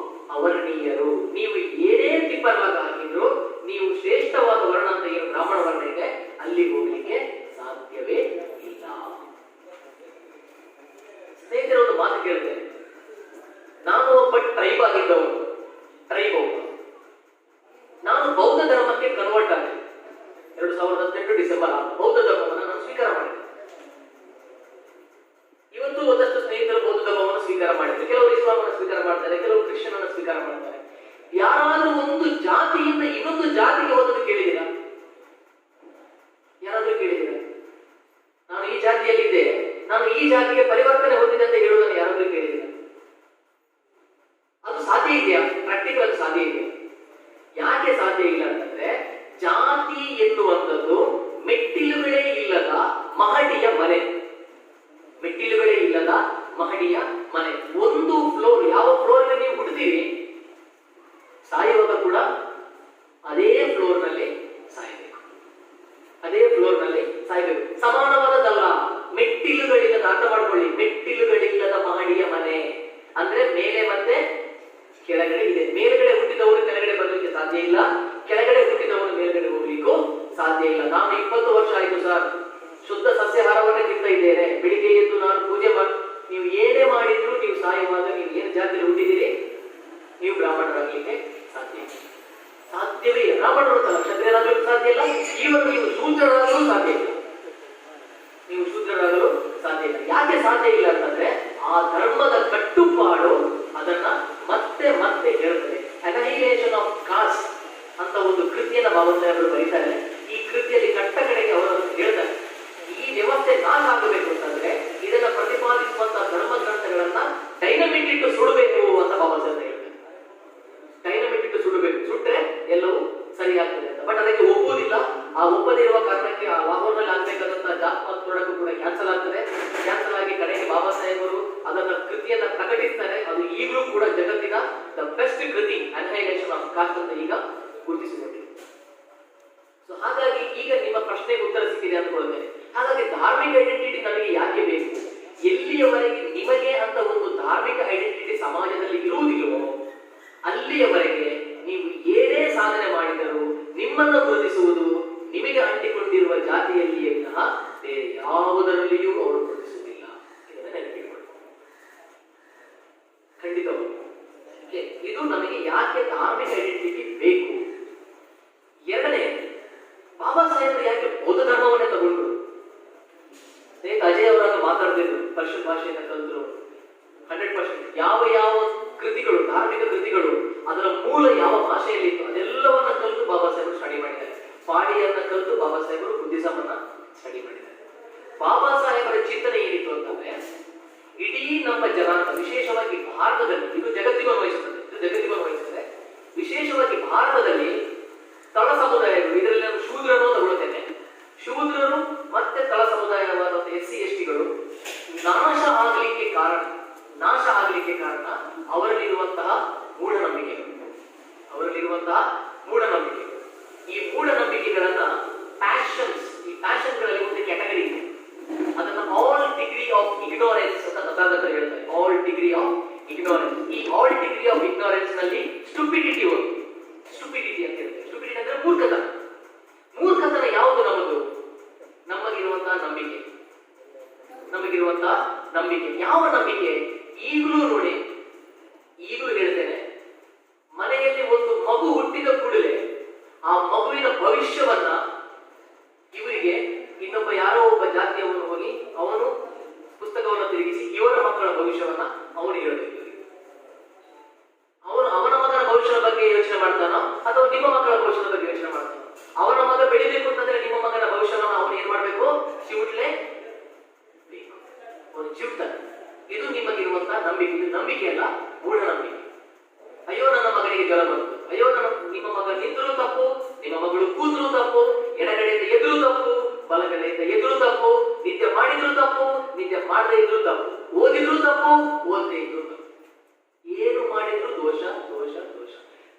Speaker 1: ಅವರ್ಣೀಯರು, ನೀವು ಏನೇ ತಿಪ್ಪರ್ಲಾಗ ಹಾಕಿದ್ರು ನೀವು ಶ್ರೇಷ್ಠವಾದ ವರ್ಣ ಅಂತ ಏನು ಬ್ರಾಹ್ಮಣ ವರ್ಣ ಇದೆ ಅಲ್ಲಿ ಹೋಗ್ಲಿಕ್ಕೆ ಸಾಧ್ಯವೇ ಇಲ್ಲ. ಸ್ನೇಹಿತರೆ, ಒಂದು ಮಾತು ಕೇಳ್ತೇನೆ. ನಾನು ಒಬ್ಬ ಟ್ರೈಬ್ ಆಗಿದ್ದವನು, ನಾನು ಬೌದ್ಧ ಧರ್ಮಕ್ಕೆ ಕನ್ವರ್ಟ್ ಆದೆ 2018 ಡಿಸೆಂಬರ್ 6 ಬೌದ್ಧ ಧರ್ಮವನ್ನು ನಾನು ಸ್ವೀಕಾರ ಮಾಡಿದೆ. ಇವತ್ತು ಒಂದಷ್ಟು ಸ್ನೇಹಿತರು ಬೌದ್ಧ ಧರ್ಮವನ್ನು ಸ್ವೀಕಾರ ಮಾಡಿದ್ದಾರೆ, ಕೆಲವರು ಇಸ್ಲಾಮನ್ನು ಸ್ವೀಕಾರ ಮಾಡ್ತಾರೆ, ಕೆಲವರು ಕ್ರಿಶ್ಚಿಯನ್ ಅನ್ನು ಸ್ವೀಕಾರ ಮಾಡ್ತಾರೆ. ಯಾರಾದ್ರೂ ಒಂದು ಜಾತಿಯಿಂದ ಇನ್ನೊಂದು ಜಾತಿಗೆ ಹೋದದ್ದು ಕೇಳಿದಿರಾ? ಯಾರಾದ್ರೂ ಕೇಳಿದಿರಾ? ನಾನು ಈ ಜಾತಿಯಲ್ಲಿದ್ದೆ, ನಾನು ಈ ಜಾತಿಗೆ ಪರಿವರ್ತನೆ ಹೊಂದಿದೆ ಅಂತ ಹೇಳುವುದನ್ನು ಯಾರಾದ್ರೂ ಕೇಳಿದಿರಾ? ಅದು ಸಾಧ್ಯ ಇದೆಯಾ? ಪ್ರಾಕ್ಟಿಕಲ್ ಅದು ಸಾಧ್ಯ ಇದೆ. ಯಾಕೆ ಸಾಧ್ಯ ಇಲ್ಲ ಅಂತಂದ್ರೆ, ಜಾತಿ ಎನ್ನುವಂಥದ್ದು ಮೆಟ್ಟಿಲುಗಳೇ ಇಲ್ಲದ ಮಹಡಿಯ ಮನೆ. ಮೆಟ್ಟಿಲುಗಳೇ ಇಲ್ಲದ ಮಹಡಿಯ ಮನೆ. ಒಂದು ಫ್ಲೋರ್, ಯಾವ ಫ್ಲೋರ್ ನೀವು ಹುಟ್ಟಿದೀರಿ, ಸಾಯುವಾಗ ಕೂಡ ಅದೇ ಫ್ಲೋರ್ ನಲ್ಲಿ ಸಾಯಬೇಕು, ಅದೇ ಫ್ಲೋರ್ ನಲ್ಲಿ ಸಾಯಬೇಕು. ಸಮಾನವಾದದ್ದಲ್ಲ. ಮೆಟ್ಟಿಲುಗಳಿಲ್ಲದ, ಅರ್ಥ ಮಾಡ್ಕೊಳ್ಳಿ, ಮೆಟ್ಟಿಲುಗಳಿಲ್ಲದ ಮಹಡಿಯ ಮನೆ ಅಂದ್ರೆ ಮೇಲೆ ಮತ್ತೆ ಕೆಳಗಡೆ ಇದೆ. ಮೇಲ್ಗಡೆ ಹುಟ್ಟಿದವರು ಕೆಳಗಡೆ ಬರಲಿಕ್ಕೆ ಸಾಧ್ಯ ಇಲ್ಲ, ಕೆಳಗಡೆ ಹುಟ್ಟಿದವರು ಮೇಲ್ಗಡೆ ಹೋಗ್ಲಿಕ್ಕೂ ಸಾಧ್ಯ ಇಲ್ಲ. ನಾನು 20 ವರ್ಷ ಆಯ್ತು ಸರ್, ಶುದ್ಧ ಸಸ್ಯಾಹಾರವನ್ನೇ ತಿಂತಾ ಇದ್ದೇನೆ, ಬೆಳಿಗ್ಗೆ ಎದ್ದು ನಾನು ಪೂಜೆ ಮಾಡಿ, ನೀವು ಏನೇ ಮಾಡಿದ್ರು ನೀವು ಸಾಯುವಾಗ ನೀವು ಏನು ಜಾತಿಯಲ್ಲಿ ಹುಟ್ಟಿದ್ದೀರಿ, ನೀವು ಬ್ರಾಹ್ಮಣರಾಗಲಿಕ್ಕೆ ಸಾಧ್ಯವೇ ಇಲ್ಲ. ಬ್ರಾಹ್ಮಣರು ಅಂತಲ್ಲ, ಕ್ಷತ್ರಿಯರಾಗಲು ಸಾಧ್ಯ ಇಲ್ಲ. ಈವನ್ ನೀವು ಶೂದ್ರರಾಗಲು ಸಾಧ್ಯ ಇಲ್ಲ, ನೀವು ಶೂದ್ರರಾಗಲು ಸಾಧ್ಯ ಇಲ್ಲ. ಯಾಕೆ ಸಾಧ್ಯ ಇಲ್ಲ ಅಂತಂದ್ರೆ, ಆ ಧರ್ಮದ ಕಟ್ಟುಪಾಡು ಅದನ್ನ ಮತ್ತೆ ಮತ್ತೆ ಹೇಳ್ತದೆ. ಅನಹಿಲೇಷನ್ ಆಫ್ ಕಾಸ್ಟ್ ಅಂತ ಒಂದು ಕೃತಿಯನ್ನ ಬಾಬಾ ಸಾಹೇಬರು ಬರೀತಾರೆ. ಈ ಕೃತಿಯಲ್ಲಿ ಕಟ್ಟ ಕಡೆಗೆ ಅವರು ಹೇಳ್ತಾರೆ, ಈ ವ್ಯವಸ್ಥೆ ನಾಶ ಆಗಬೇಕು ಅಂತಂದ್ರೆ ಇದನ್ನ ಪ್ರತಿಪಾದಿಸುವಂತಹ ಧರ್ಮ ಗ್ರಂಥಗಳನ್ನ ಡೈನಮಿಟ್ ಇಟ್ಟು ಸುಡಬೇಕು ಅಂತ ಬಾಬಾ ಸಾಹೇಬ್ ಹೇಳ್ತಾರೆ. ಡೈನಮಿಟ್ ಇಟ್ಟು ಸುಡಬೇಕು, ಸುಟ್ರೆ ಎಲ್ಲವೂ ಸರಿಯಾಗ್ತದೆ ಅಂತ. ಬಟ್ ಅದಕ್ಕೆ ಒಪ್ಪುವುದಿಲ್ಲ. ಆ ಒಪ್ಪದಿರುವ ಕಾರಣಕ್ಕೆ ಆ ಲಾಹೋರ್ನಲ್ಲಿ ಆಗ್ಬೇಕಾದಂತಹ ಜಾತ್ ಮತ್ ಪ್ರಾಡಕ್ಟ್ ಕೂಡ ಕ್ಯಾನ್ಸಲ್ ಆಗ್ತದೆ. ಕ್ಯಾನ್ಸಲ್ ಆಗಿ ಕಡೆಗೆ ಬಾಬಾ ಸಾಹೇಬರು ಅದನ್ನ ಕೃತಿಯನ್ನ ಪ್ರಕಟಿಸ್ತಾರೆ. ಅದು ಈಗಲೂ ಕೂಡ ಜಗತ್ತಿನ ದ ಬೆಸ್ಟ್ ಕೃತಿ, ಅನಹೈಲೇಷನ್ ಆಫ್ ಕಾಸ್ಟ್ ಅಂತ ಈಗ ಗುರುತಿಸಿಕೊಂಡಿದೆ. ಸೊ ಹಾಗಾಗಿ ಈಗ ನಿಮ್ಮ ಪ್ರಶ್ನೆಗೆ ಉತ್ತರ ಸಿಕ್ಕಿದೆ ಅಂದ್ಕೊಳ್ತೇನೆ. ಹಾಗಾಗಿ ಧಾರ್ಮಿಕ ಐಡೆಂಟಿಟಿ ನಮಗೆ ಯಾಕೆ ಬೇಕು? ಎಲ್ಲಿಯವರೆಗೆ ನಿಮಗೆ ಅಂತ ಒಂದು ಧಾರ್ಮಿಕ ಐಡೆಂಟಿಟಿ ಸಮಾಜದಲ್ಲಿ ಇರುವುದಿಲ್ಲವೋ ಅಲ್ಲಿಯವರೆಗೆ ನೀವು ಏನೇ ಸಾಧನೆ ಮಾಡಿದರೂ ನಿಮ್ಮನ್ನು ಗುರುತಿಸುವುದು ನಿಮಗೆ ಅಂಟಿಕೊಂಡಿರುವ ಜಾತಿಯಲ್ಲಿಯೇ ವಿನಃ ಬೇರೆ ಯಾವುದರಲ್ಲಿಯೂ ಅವರು ಗುರುತಿಸುವುದಿಲ್ಲ. ಇದನ್ನು ನೆನಪಿಟ್ಟುಕೊಳ್ಳಿ ಖಂಡಿತವಾಗಿ. ಇದು ನಮಗೆ ಯಾಕೆ ಧಾರ್ಮಿಕ ಐಡೆಂಟಿಟಿ ಬೇಕು? ಎರಡನೇ, ಬಾಬಾ ಸಾಹೇಬರು ಯಾಕೆ ಬೌದ್ಧ ಧರ್ಮವನ್ನೇ ತಗೊಂಡ್ರು? ಅಜಯ್ ಅವರನ್ನು ಮಾತಾಡ್ತಿದ್ರು, ಪರ್ಷಿಯನ್ ಭಾಷೆಯನ್ನು ಕಲಿತರು 100%. ಯಾವ ಯಾವ ಕೃತಿಗಳು, ಧಾರ್ಮಿಕ ಕೃತಿಗಳು, ಅದರ ಮೂಲ ಯಾವ ಭಾಷೆಯಲ್ಲಿತ್ತು ಅದೆಲ್ಲವನ್ನ ಕಲಿತು ಬಾಬಾ ಸಾಹೇಬರು ಸ್ಟಡಿ ಮಾಡಿದ್ದಾರೆ. ಪಾಡಿಯನ್ನ ಕಲಿತು ಬಾಬಾ ಸಾಹೇಬರು ಬುದ್ಧಿಸಮ್ ಅನ್ನ ಸ್ಟಡಿ ಮಾಡಿದ್ದಾರೆ. ಬಾಬಾ ಸಾಹೇಬರ ಚಿಂತನೆ ಏನಿತ್ತು ಅಂತಂದ್ರೆ, ಇಡೀ ನಮ್ಮ ಜನಾಂಗ, ವಿಶೇಷವಾಗಿ ಭಾರತದಲ್ಲಿ, ಇದು ಜಗತ್ತಿಗೂ ಅನ್ವಯಿಸುತ್ತದೆ, ವಿಶೇಷವಾಗಿ ಭಾರತದಲ್ಲಿ ತಳ ಸಮುದಾಯಗಳು, ಇದರಲ್ಲಿ ನಾನು ಶೂದ್ರನು ತಗೊಳ್ತೇನೆ, ಶೂದ್ರರು ಮತ್ತೆ ತಳ ಸಮುದಾಯವಾದ SC STಗಳು ನಾಶ ಆಗಲಿಕ್ಕೆ ಕಾರಣ ಅವರಲ್ಲಿರುವಂತಹ ಮೂಢನಂಬಿಕೆಗಳು. ಈ ಮೂಢನಂಬಿಕೆಗಳನ್ನ ಪ್ಯಾಷನ್ಸ್, ಈ ಪ್ಯಾಷನ್ಗಳಲ್ಲಿ ಒಂದು ಕ್ಯಾಟಗರಿ ಇದೆ. ಅದನ್ನ ಆಲ್ ಡಿಗ್ರಿ ಆಫ್ ಇಗ್ನೋರೆನ್ಸ್ ಅಂತ ತಥಾಗತರು ಹೇಳ್ತಾರೆ. All degree of ignorance. ಈ ಆಲ್ ಡಿಗ್ರಿ ಆಫ್ ಇಗ್ನೋರೆನ್ಸ್ ನಲ್ಲಿ ಸ್ಟುಪಿಡಿಟಿ ಅಂತ ಹೇಳ್ತಾರೆ. ಸ್ಟುಪಿಡಿಟಿ ಅಂದ್ರೆ ಮೂರ್ಖತನ ಯಾವುದು? ನಮಗಿರುವಂತಹ ನಂಬಿಕೆ. ಯಾವ ನಂಬಿಕೆ? ಈಗಲೂ ನೋಡಿ, ಈಗಲೂ ಹೇಳ್ತೇನೆ, ಮನೆಯಲ್ಲಿ ಒಂದು ಮಗು ಹುಟ್ಟಿದ ಕೂಡಲೇ ಆ ಮಗುವಿನ ಭವಿಷ್ಯವನ್ನ ಇವರಿಗೆ ಇನ್ನೊಬ್ಬ ಯಾರೋ ಒಬ್ಬ ಜಾತಿಯವನು ಹೋಗಿ ಅವನು ಪುಸ್ತಕವನ್ನು ತಿರುಗಿಸಿ ಇವರ ಮಕ್ಕಳ ಭವಿಷ್ಯವನ್ನ ಅವನಿಗೆ ಹೇಳಬೇಕು. ಅವನ ಮಗನ ಭವಿಷ್ಯದ ಬಗ್ಗೆ ಯೋಚನೆ ಮಾಡ್ತಾನೋ ಅಥವಾ ನಿಮ್ಮ ಮಕ್ಕಳ ಭವಿಷ್ಯದ ಬಗ್ಗೆ ಯೋಚನೆ ಮಾಡ್ತಾನೋ? ಅವನ ಮಗ ಬೆಳಿಬೇಕು ಬಲಗಡೆಯಿಂದ ಎದುರು ತಪ್ಪು, ನಿದ್ದೆ ಮಾಡಿದ್ರು ತಪ್ಪು, ನಿದ್ದೆ ಮಾಡದೇ ಇದ್ರು ತಪ್ಪು, ಓದಿದ್ರು ತಪ್ಪು, ಓದದೇ ಇದ್ರು ತಪ್ಪು, ಏನು ಮಾಡಿದ್ರು ದೋಷ ದೋಷ ದೋಷ.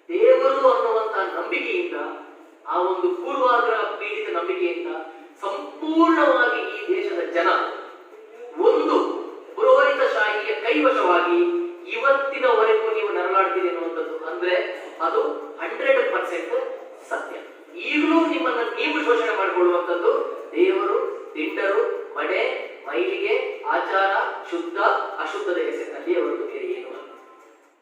Speaker 1: ದೇವರು ಅನ್ನುವಂತ ನಂಬಿಕೆಯಿಂದ, ಆ ಒಂದು ಪೂರ್ವಾಗ್ರಹ ಪೀಡಿತ ನಂಬಿಕೆಯಿಂದ ಸಂಪೂರ್ಣವಾಗಿ ಈ ದೇಶದ ಜನ ಒಂದು ಪುರೋಹಿತಶಾಹಿಯ ಕೈವಶವಾಗಿ ಇವತ್ತಿನವರೆಗೂ ನೀವು ನರಳಾಡ್ತೀರಿ ಅನ್ನುವಂಥದ್ದು ಅಂದ್ರೆ ಅದು 100% ಸತ್ಯ. ಈಗಲೂ ನಿಮ್ಮನ್ನ ನೀವು ಶೋಷಣೆ ಮಾಡಿಕೊಳ್ಳುವಂಥದ್ದು ದೇವರು, ದಿಂಡರು, ಮಡೆ, ಮೈಲಿಗೆ, ಆಚಾರ, ಶುದ್ಧ ಅಶುದ್ಧದ ಹೆಸರಿನಲ್ಲಿ ಹೊರತು ಬೇರೆ ಏನು ಅಲ್ಲ,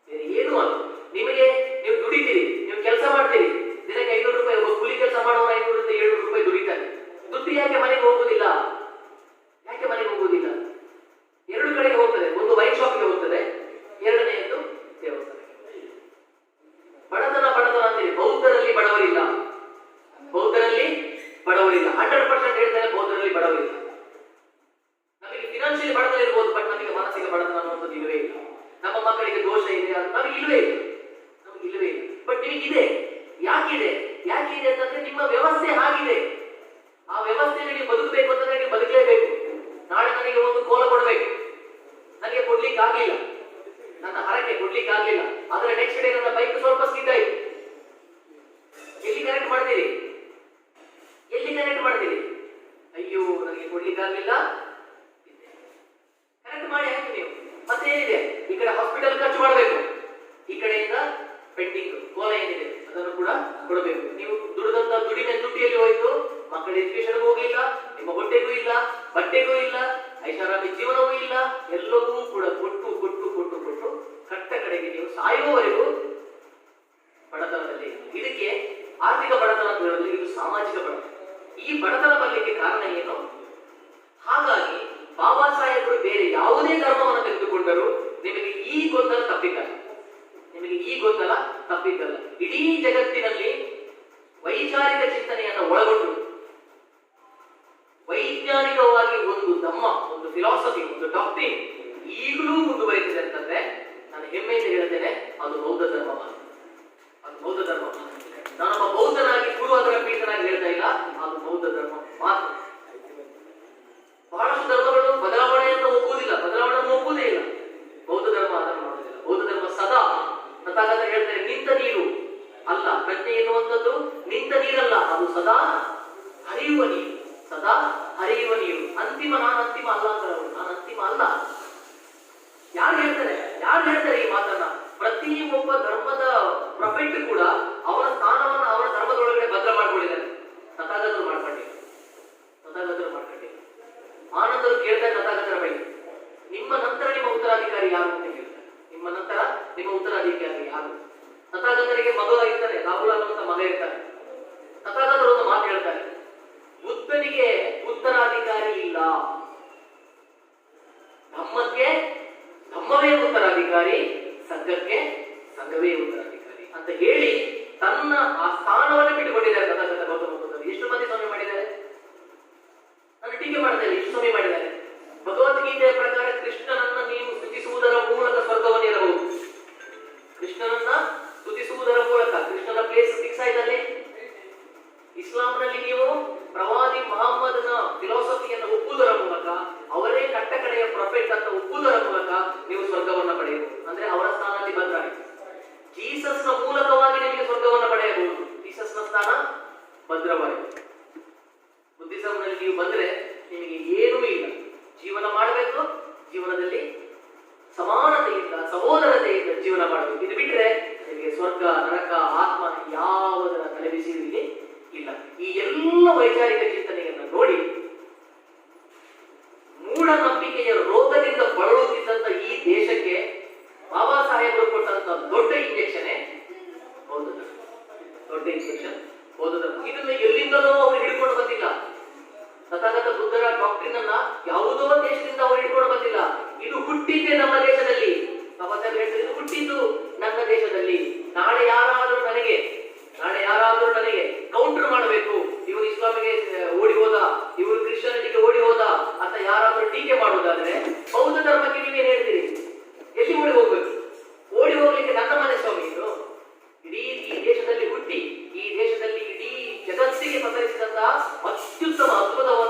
Speaker 1: ಬೇರೆ ಏನು ಅಲ್ಲ. ನಿಮಗೆ ನೀವು ದುಡಿತೀರಿ, ನೀವು ಕೆಲಸ ಮಾಡ್ತೀರಿ, ದಿನಕ್ಕೆ 500 ರೂಪಾಯಿ, ಒಬ್ಬ ಕೂಲಿ ಕೆಲಸ ಮಾಡುವ 500 700 ರೂಪಾಯಿ ದುಡಿತಾನೆ. ದುಡ್ಡು ಯಾಕೆ ಮನೆಗೆ ಹೋಗುದಿಲ್ಲ? ಯಾಕೆ ಮನೆಗೆ ಹೋಗುವುದಿಲ್ಲ? ಎರಡು ಕಡೆಗೆ ಹೋಗ್ತದೆ. ಒಂದು ವೈನ್ ಶಾಪ್ಗೆ ಹೋಗ್ತದೆ, ಎರಡನೆಯದು ದೇವಸ್ಥಾನಕ್ಕೆ. ಬಡತನ ಬಡತನ ಅಂತೀರಿ, ಬೌದ್ಧರಲ್ಲಿ ಬಡವರಿಲ್ಲ, ಬೌದ್ಧರಲ್ಲಿ ಬಡವರಿಲ್ಲ. 100% ಹೇಳ್ತಾರೆ, ಬೌದ್ಧರಲ್ಲಿ ಬಡವರಿಲ್ಲ. ನಮಗೆ ಫಿನಾನ್ಷಿಯಲಿ ಬಡತನ ಇರ್ಬೋದು, ಬಟ್ ನಮಗೆ ಮಾನಸಿಕ ಬಡತನ ಅನ್ನುವಂಥದ್ದು ಇಲ್ಲವೇ ಇಲ್ಲ. ನಮ್ಮ ಮಕ್ಕಳಿಗೆ ದೋಷ ಇದೆ ನಮಗೆ ಇಲ್ಲವೇ ಇಲ್ಲ, ನಮಗೆ ಇಲ್ಲವೇ ಇಲ್ಲ. ಬಟ್ ನಿಮಗಿದೆ. ಯಾಕಿದೆ? ಯಾಕಿದೆ ಅಂತಂದ್ರೆ ನಿಮ್ಮ ವ್ಯವಸ್ಥೆ ಆಗಿದೆ. ಆ ವ್ಯವಸ್ಥೆಯಲ್ಲಿ ನೀವು ಬದುಕಬೇಕು ಅಂತಂದ್ರೆ ನೀವು ಬದುಕಲೇಬೇಕು. ನಾಳೆ ನನಗೆ ಒಂದು ಕೋಲ ಕೊಡಬೇಕು, ನನಗೆ ಕೊಡ್ಲಿಕ್ಕೆ ಆಗ್ಲಿಲ್ಲ, ನನ್ನ ಹರಕೆ ಕೊಡ್ಲಿಕ್ಕೆ ಆಗ್ಲಿಲ್ಲ, ಆದ್ರೆ ನೆಕ್ಸ್ಟ್ ಡೇ ನನ್ನ ಬೈಕ್ ಸ್ವಲ್ಪ ಸ್ಕಿಡ್ ಆಯ್ತು. ಎಲ್ಲಿ ಕನೆಕ್ಟ್ ಮಾಡ್ತೀರಿ? ಎಲ್ಲಿ ಕನೆಕ್ಟ್ ಮಾಡ್ತೀರಿ? ಅಯ್ಯೋ ನನಗೆ ಕೊಡ್ಲಿಕ್ಕೆ ಆಗ್ಲಿಲ್ಲ, ಕನೆಕ್ಟ್ ಮಾಡಿ ಆಯ್ತು ನೀವು. ಮತ್ತೇನಿದೆ? ಈ ಕಡೆ ಹಾಸ್ಪಿಟಲ್ ಖರ್ಚು ಮಾಡಬೇಕು, ಈ ಕಡೆಯಿಂದ ಪೆಂಡಿಂಗ್ ಕೋಲ ಏನಿದೆ ಅದನ್ನು ಕೂಡ ಕೊಡಬೇಕು. ನೀವು ದುಡಿದಂತ ದುಡಿಮೆ ದುಡ್ಡಿಯಲ್ಲಿ ಹೋಯ್ತು, ಮಕ್ಕಳ ಎಜುಕೇಶನ್ಗೂ ಹೋಗಿಲ್ಲ, ನಿಮ್ಮ ಹೊಟ್ಟೆಗೂ ಇಲ್ಲ, ಬಟ್ಟೆಗೂ ಇಲ್ಲ, ಐಷಾರಾಮಿ ಜೀವನವೂ ಇಲ್ಲ, ಎಲ್ಲವೂ ಕೂಡ ಕೊಟ್ಟು ಕೊಟ್ಟು ಕೊಟ್ಟು ಕೊಟ್ಟು ಕಟ್ಟ ಕಡೆಗೆ ನೀವು ಸಾಯುವವರೆಗೂ ಬಡತನದಲ್ಲಿ. ಇದಕ್ಕೆ ಆರ್ಥಿಕ ಬಡತನ ಅಂತ ಹೇಳೋದು, ಇದು ಸಾಮಾಜಿಕ ಬಡತನ. ಈ ಬಡತನ ಬರಲಿಕ್ಕೆ ಕಾರಣ ಏನು? ಹಾಗಾಗಿ ಬಾಬಾ ಸಾಹೇಬರು ಬೇರೆ ಯಾವುದೇ ಧರ್ಮವನ್ನು ತೆಗೆದುಕೊಂಡರೂ ನಿಮಗೆ ಈ ಗೊಂದಲ ತಪ್ಪಿದ್ದಲ್ಲ, ನಿಮಗೆ ಈ ಗೊಂದಲ ತಪ್ಪಿದ್ದಲ್ಲ. ಇಡೀ ಜಗತ್ತಿನಲ್ಲಿ ವೈಚಾರಿಕ ಚಿಂತನೆಯನ್ನು ಒಳಗೊಂಡು ವೈಜ್ಞಾನಿಕವಾಗಿ ಒಂದು ಧಮ್ಮ, ಒಂದು ಫಿಲಾಸಫಿ, ಒಂದು ಡಾಕ್ಟ್ರಿನ್ ಈಗಲೂ ಮುಂದುವರಿತಿದೆ ಅಂತಂದ್ರೆ ನಾನು ಹೆಮ್ಮೆಯಿಂದ ಹೇಳ್ತೇನೆ, ಅದು ಬೌದ್ಧ ಧರ್ಮ ಮಾತ್ರ. ಅದು ಬೌದ್ಧ ಧರ್ಮ ಮಾತ್ರ. ನಾನೊಬ್ಬ ಬೌದ್ಧನಾಗಿ ಪೂರ್ವಾಗ್ರಹ ಪೀಡಿತನಾಗಿ ಹೇಳ್ತಾ ಇಲ್ಲ, ಅದು ಬೌದ್ಧ ಧರ್ಮ ಮಾತ್ರ. ಬಹಳಷ್ಟು ಧರ್ಮಗಳು ಬದಲಾವಣೆಯನ್ನು ಒಪ್ಪುವುದಿಲ್ಲ, ಬದಲಾವಣೆಯನ್ನು ಒಪ್ಪುವುದೇ ಇಲ್ಲ. ಬೌದ್ಧ ಧರ್ಮ ಅದನ್ನು ಮಾಡುವುದಿಲ್ಲ. ಬೌದ್ಧ ಧರ್ಮ ಸದಾ, ತಥಾಗತ ಹೇಳ್ತಾರೆ, ನಿಂತ ನೀರು ಅಲ್ಲ. ಪ್ರಜ್ಞೆ ಎನ್ನುವಂಥದ್ದು ನಿಂತ ನೀರಲ್ಲ, ಅದು ಸದಾ ಹರಿಯುವ ನೀರು, ಸದಾ ಹರಿಯುವ ನೀರು. ಅಂತಿಮ, ನಾನು ಅಂತಿಮ ಅಲ್ಲ ಅಂತಾರೆ ಅವರು. ನಾನು ಅಂತಿಮ ಅಲ್ಲ. ಯಾರು ಹೇಳ್ತಾರೆ? ಯಾರು ಹೇಳ್ತಾರೆ ಈ ಮಾತನ್ನ? ಪ್ರತಿ ಒಬ್ಬ ಧರ್ಮದ ಪ್ರೊಫೆಟ್ ಕೂಡ ಅವರ ಸ್ಥಾನವನ್ನು ಅವರ ಧರ್ಮದೊಳಗಡೆ ಭದ್ರ ಮಾಡ್ಕೊಂಡಿದ್ದಾರೆ. ತಥಾಗತರು ಮಾಡ್ಕೊಂಡಿಲ್ಲ, ತಥಾಗತರು ಮಾಡ್ಕೊಂಡಿಲ್ಲ. ಆನಂದರು ಕೇಳ್ತಾರೆ ತಥಾಗತರ ಬಳಿ, ನಿಮ್ಮ ನಂತರ ನಿಮ್ಮ ಉತ್ತರಾಧಿಕಾರಿ ಯಾರು ಅಂತ ಕೇಳ್ತಾರೆ. ನಿಮ್ಮ ನಂತರ ನಿಮ್ಮ ಉತ್ತರಾಧಿಕಾರಿ ಯಾರು? ತಥಾಗತರಿಗೆ ಮಗ ಇರ್ತಾನೆ, ರಾಹುಲ್ ಅನ್ನುವಂತ ಮಗ ಇರ್ತಾನೆ. ತಥಾಗತರು ಒಂದು ಮಾತು ಹೇಳ್ತಾರೆ, ಬುದ್ಧನಿಗೆ ಉತ್ತರಾಧಿಕಾರಿ ಇಲ್ಲ, ಧಮ್ಮಕ್ಕೆ ಧಮ್ಮವೇ ಉತ್ತರಾಧಿಕಾರಿ, ಸಂಘಕ್ಕೆ ಸಂಘವೇ ಉತ್ತರಾಧಿಕಾರಿ ಅಂತ ಹೇಳಿ ತನ್ನ ಆ ಸ್ಥಾನವನ್ನು ಬಿಟ್ಟುಕೊಂಡಿದ್ದಾರೆ ತಥಾಗತ ಗೌತಮ ಬುದ್ಧರು. ಎಷ್ಟು ಮಂದಿ ಸ್ವಾಮಿ ಮಾಡಿದ್ದಾರೆ? ನಾನು ಟೀಕೆ ಮಾಡ್ತೇನೆ, ಎಷ್ಟು ಸ್ವಾಮಿ ಮಾಡಿದ್ದಾರೆ? ಭಗವದ್ಗೀತೆಯ ಪ್ರಕಾರ ಕೃಷ್ಣನನ್ನ ನೀವು ಸ್ತುತಿಸುವುದರ ಮೂಲಕ ಸ್ವರ್ಗವನ್ನು ಇರಬಹುದು. ಕೃಷ್ಣನನ್ನ ಸ್ತುತಿಸುವುದರ ಮೂಲಕ ಕೃಷ್ಣನ ಪ್ಲೇಸ್ ಫಿಕ್ಸ್ ಆಯ್ತಲ್ಲಿ. ಇಸ್ಲಾಂನಲ್ಲಿ ನೀವು ಪ್ರವಾದಿ ಮಹಮ್ಮದನ ಫಿಲಾಸಫಿಯನ್ನು ಒಪ್ಪುವುದರ ಮೂಲಕ, ಅವರೇ ಕಟ್ಟ ಕಡೆಯ ಪ್ರೊಫೆಟ್ ಅಂತ ಒಪ್ಪುವುದರ ಮೂಲಕ ನೀವು ಸ್ವರ್ಗವನ್ನು ಪಡೆಯಬಹುದು. ಅಂದ್ರೆ ಅವರ ಸ್ಥಾನದಲ್ಲಿ ಭದ್ರ ಆಯಿತು. ಜೀಸಸ್ನ ಮೂಲಕವಾಗಿ ನಿಮಗೆ ಸ್ವರ್ಗವನ್ನು ಪಡೆಯಬಹುದು. ಜೀಸಸ್ನ ಸ್ಥಾನ ಭದ್ರವಾಯಿತು. ಬುದ್ಧಿಸಂನಲ್ಲಿ ನೀವು ಬಂದ್ರೆ ನಿಮಗೆ ಏನೂ ಇಲ್ಲ. ಜೀವನ ಮಾಡಬೇಕು, ಜೀವನದಲ್ಲಿ ಸಮಾನತೆಯಿಂದ ಸಹೋದರತೆಯಿಂದ ಜೀವನ ಮಾಡಬೇಕು. ಇದು ಬಿಟ್ಟರೆ ನಿಮಗೆ ಸ್ವರ್ಗ, ನರಕ, ಆತ್ಮ ಯಾವುದರ ತಲೆಬಿಸಿಯುವಿಗೆ ಇಲ್ಲ. ಈ ಎಲ್ಲ ವೈಚಾರಿಕ ಚಿಂತನೆಯನ್ನು ನೋಡಿ ಮೂಢನಂಬಿಕೆಯ ರೋಗದಿಂದ ಬಳಲುತ್ತಿದ್ದಂತ ಈ ದೇಶಕ್ಕೆ ಬಾಬಾ ಸಾಹೇಬರು ಕೊಟ್ಟಂತ ದೊಡ್ಡ ಇಂಜೆಕ್ಷನ್ ಬೌದ್ಧ ಧರ್ಮ. ದೊಡ್ಡ ಇಂಜೆಕ್ಷನ್ ಬೌದ್ಧ ಧರ್ಮ. ಇದನ್ನ ಎಲ್ಲಿಂದಲೋ ಅವರು ಹಿಡ್ಕೊಂಡು ಬಂದಿಲ್ಲ. ತಥಾಗತ ಬುದ್ಧರ ಡಾಕ್ಟ್ರಿನ್ ಅನ್ನ ಯಾವುದೋ ದೇಶದಿಂದ ಅವರು ಹಿಡ್ಕೊಂಡು ಬಂದಿಲ್ಲ. ಇದು ಹುಟ್ಟಿದ್ದೆ ನಮ್ಮ ದೇಶದಲ್ಲಿ. ಬಾಬಾ ಸಾಹೇಬ್ ಹೇಳ್ತಾರೆ, ಇದು ಹುಟ್ಟಿದ್ದು ನನ್ನ ದೇಶದಲ್ಲಿ. ನಾಳೆ ಯಾರಾದರೂ ನನಗೆ ಕೌಂಟರ್ ಮಾಡಬೇಕು, ಇವರು ಇಸ್ಲಾಮಿಗೆ ಓಡಿ ಹೋದ, ಇವರು ಕ್ರಿಶ್ಚಿಯಾನಿಟಿಗೆ ಓಡಿ ಹೋದ ಅಂತ ಯಾರಾದರೂ ಟೀಕೆ ಮಾಡುವುದಾದ್ರೆ ಬೌದ್ಧ ಧರ್ಮಕ್ಕೆ ನೀವೇನು ಹೇಳ್ತೀರಿ? ಎಲ್ಲಿ ಓಡಿ ಹೋಗ್ಬೇಕು? ಓಡಿ ಹೋಗ್ಲಿಕ್ಕೆ ನನ್ನ ಮನೆ ಸ್ವಾಮಿ. ಇದು ಇಡೀ ಈ ದೇಶದಲ್ಲಿ ಹುಟ್ಟಿ ಈ ದೇಶದಲ್ಲಿ ಇಡೀ ಜಗತ್ತಿಗೆ ಪಸರಿಸಿದಂತಹ ಅತ್ಯುತ್ತಮ ಅದ್ಭುತವಾದ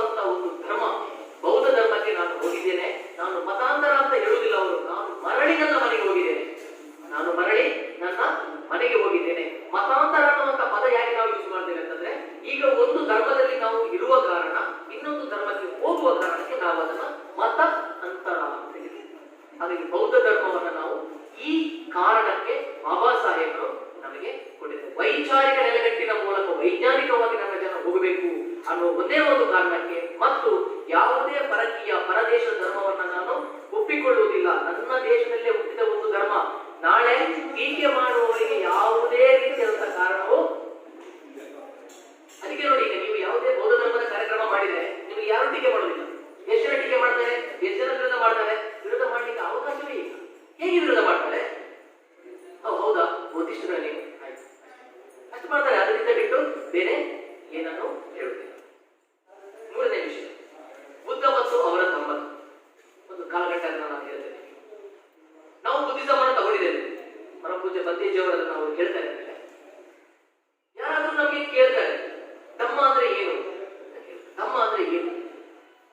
Speaker 1: ಅಂದ್ರೆ ಏನು?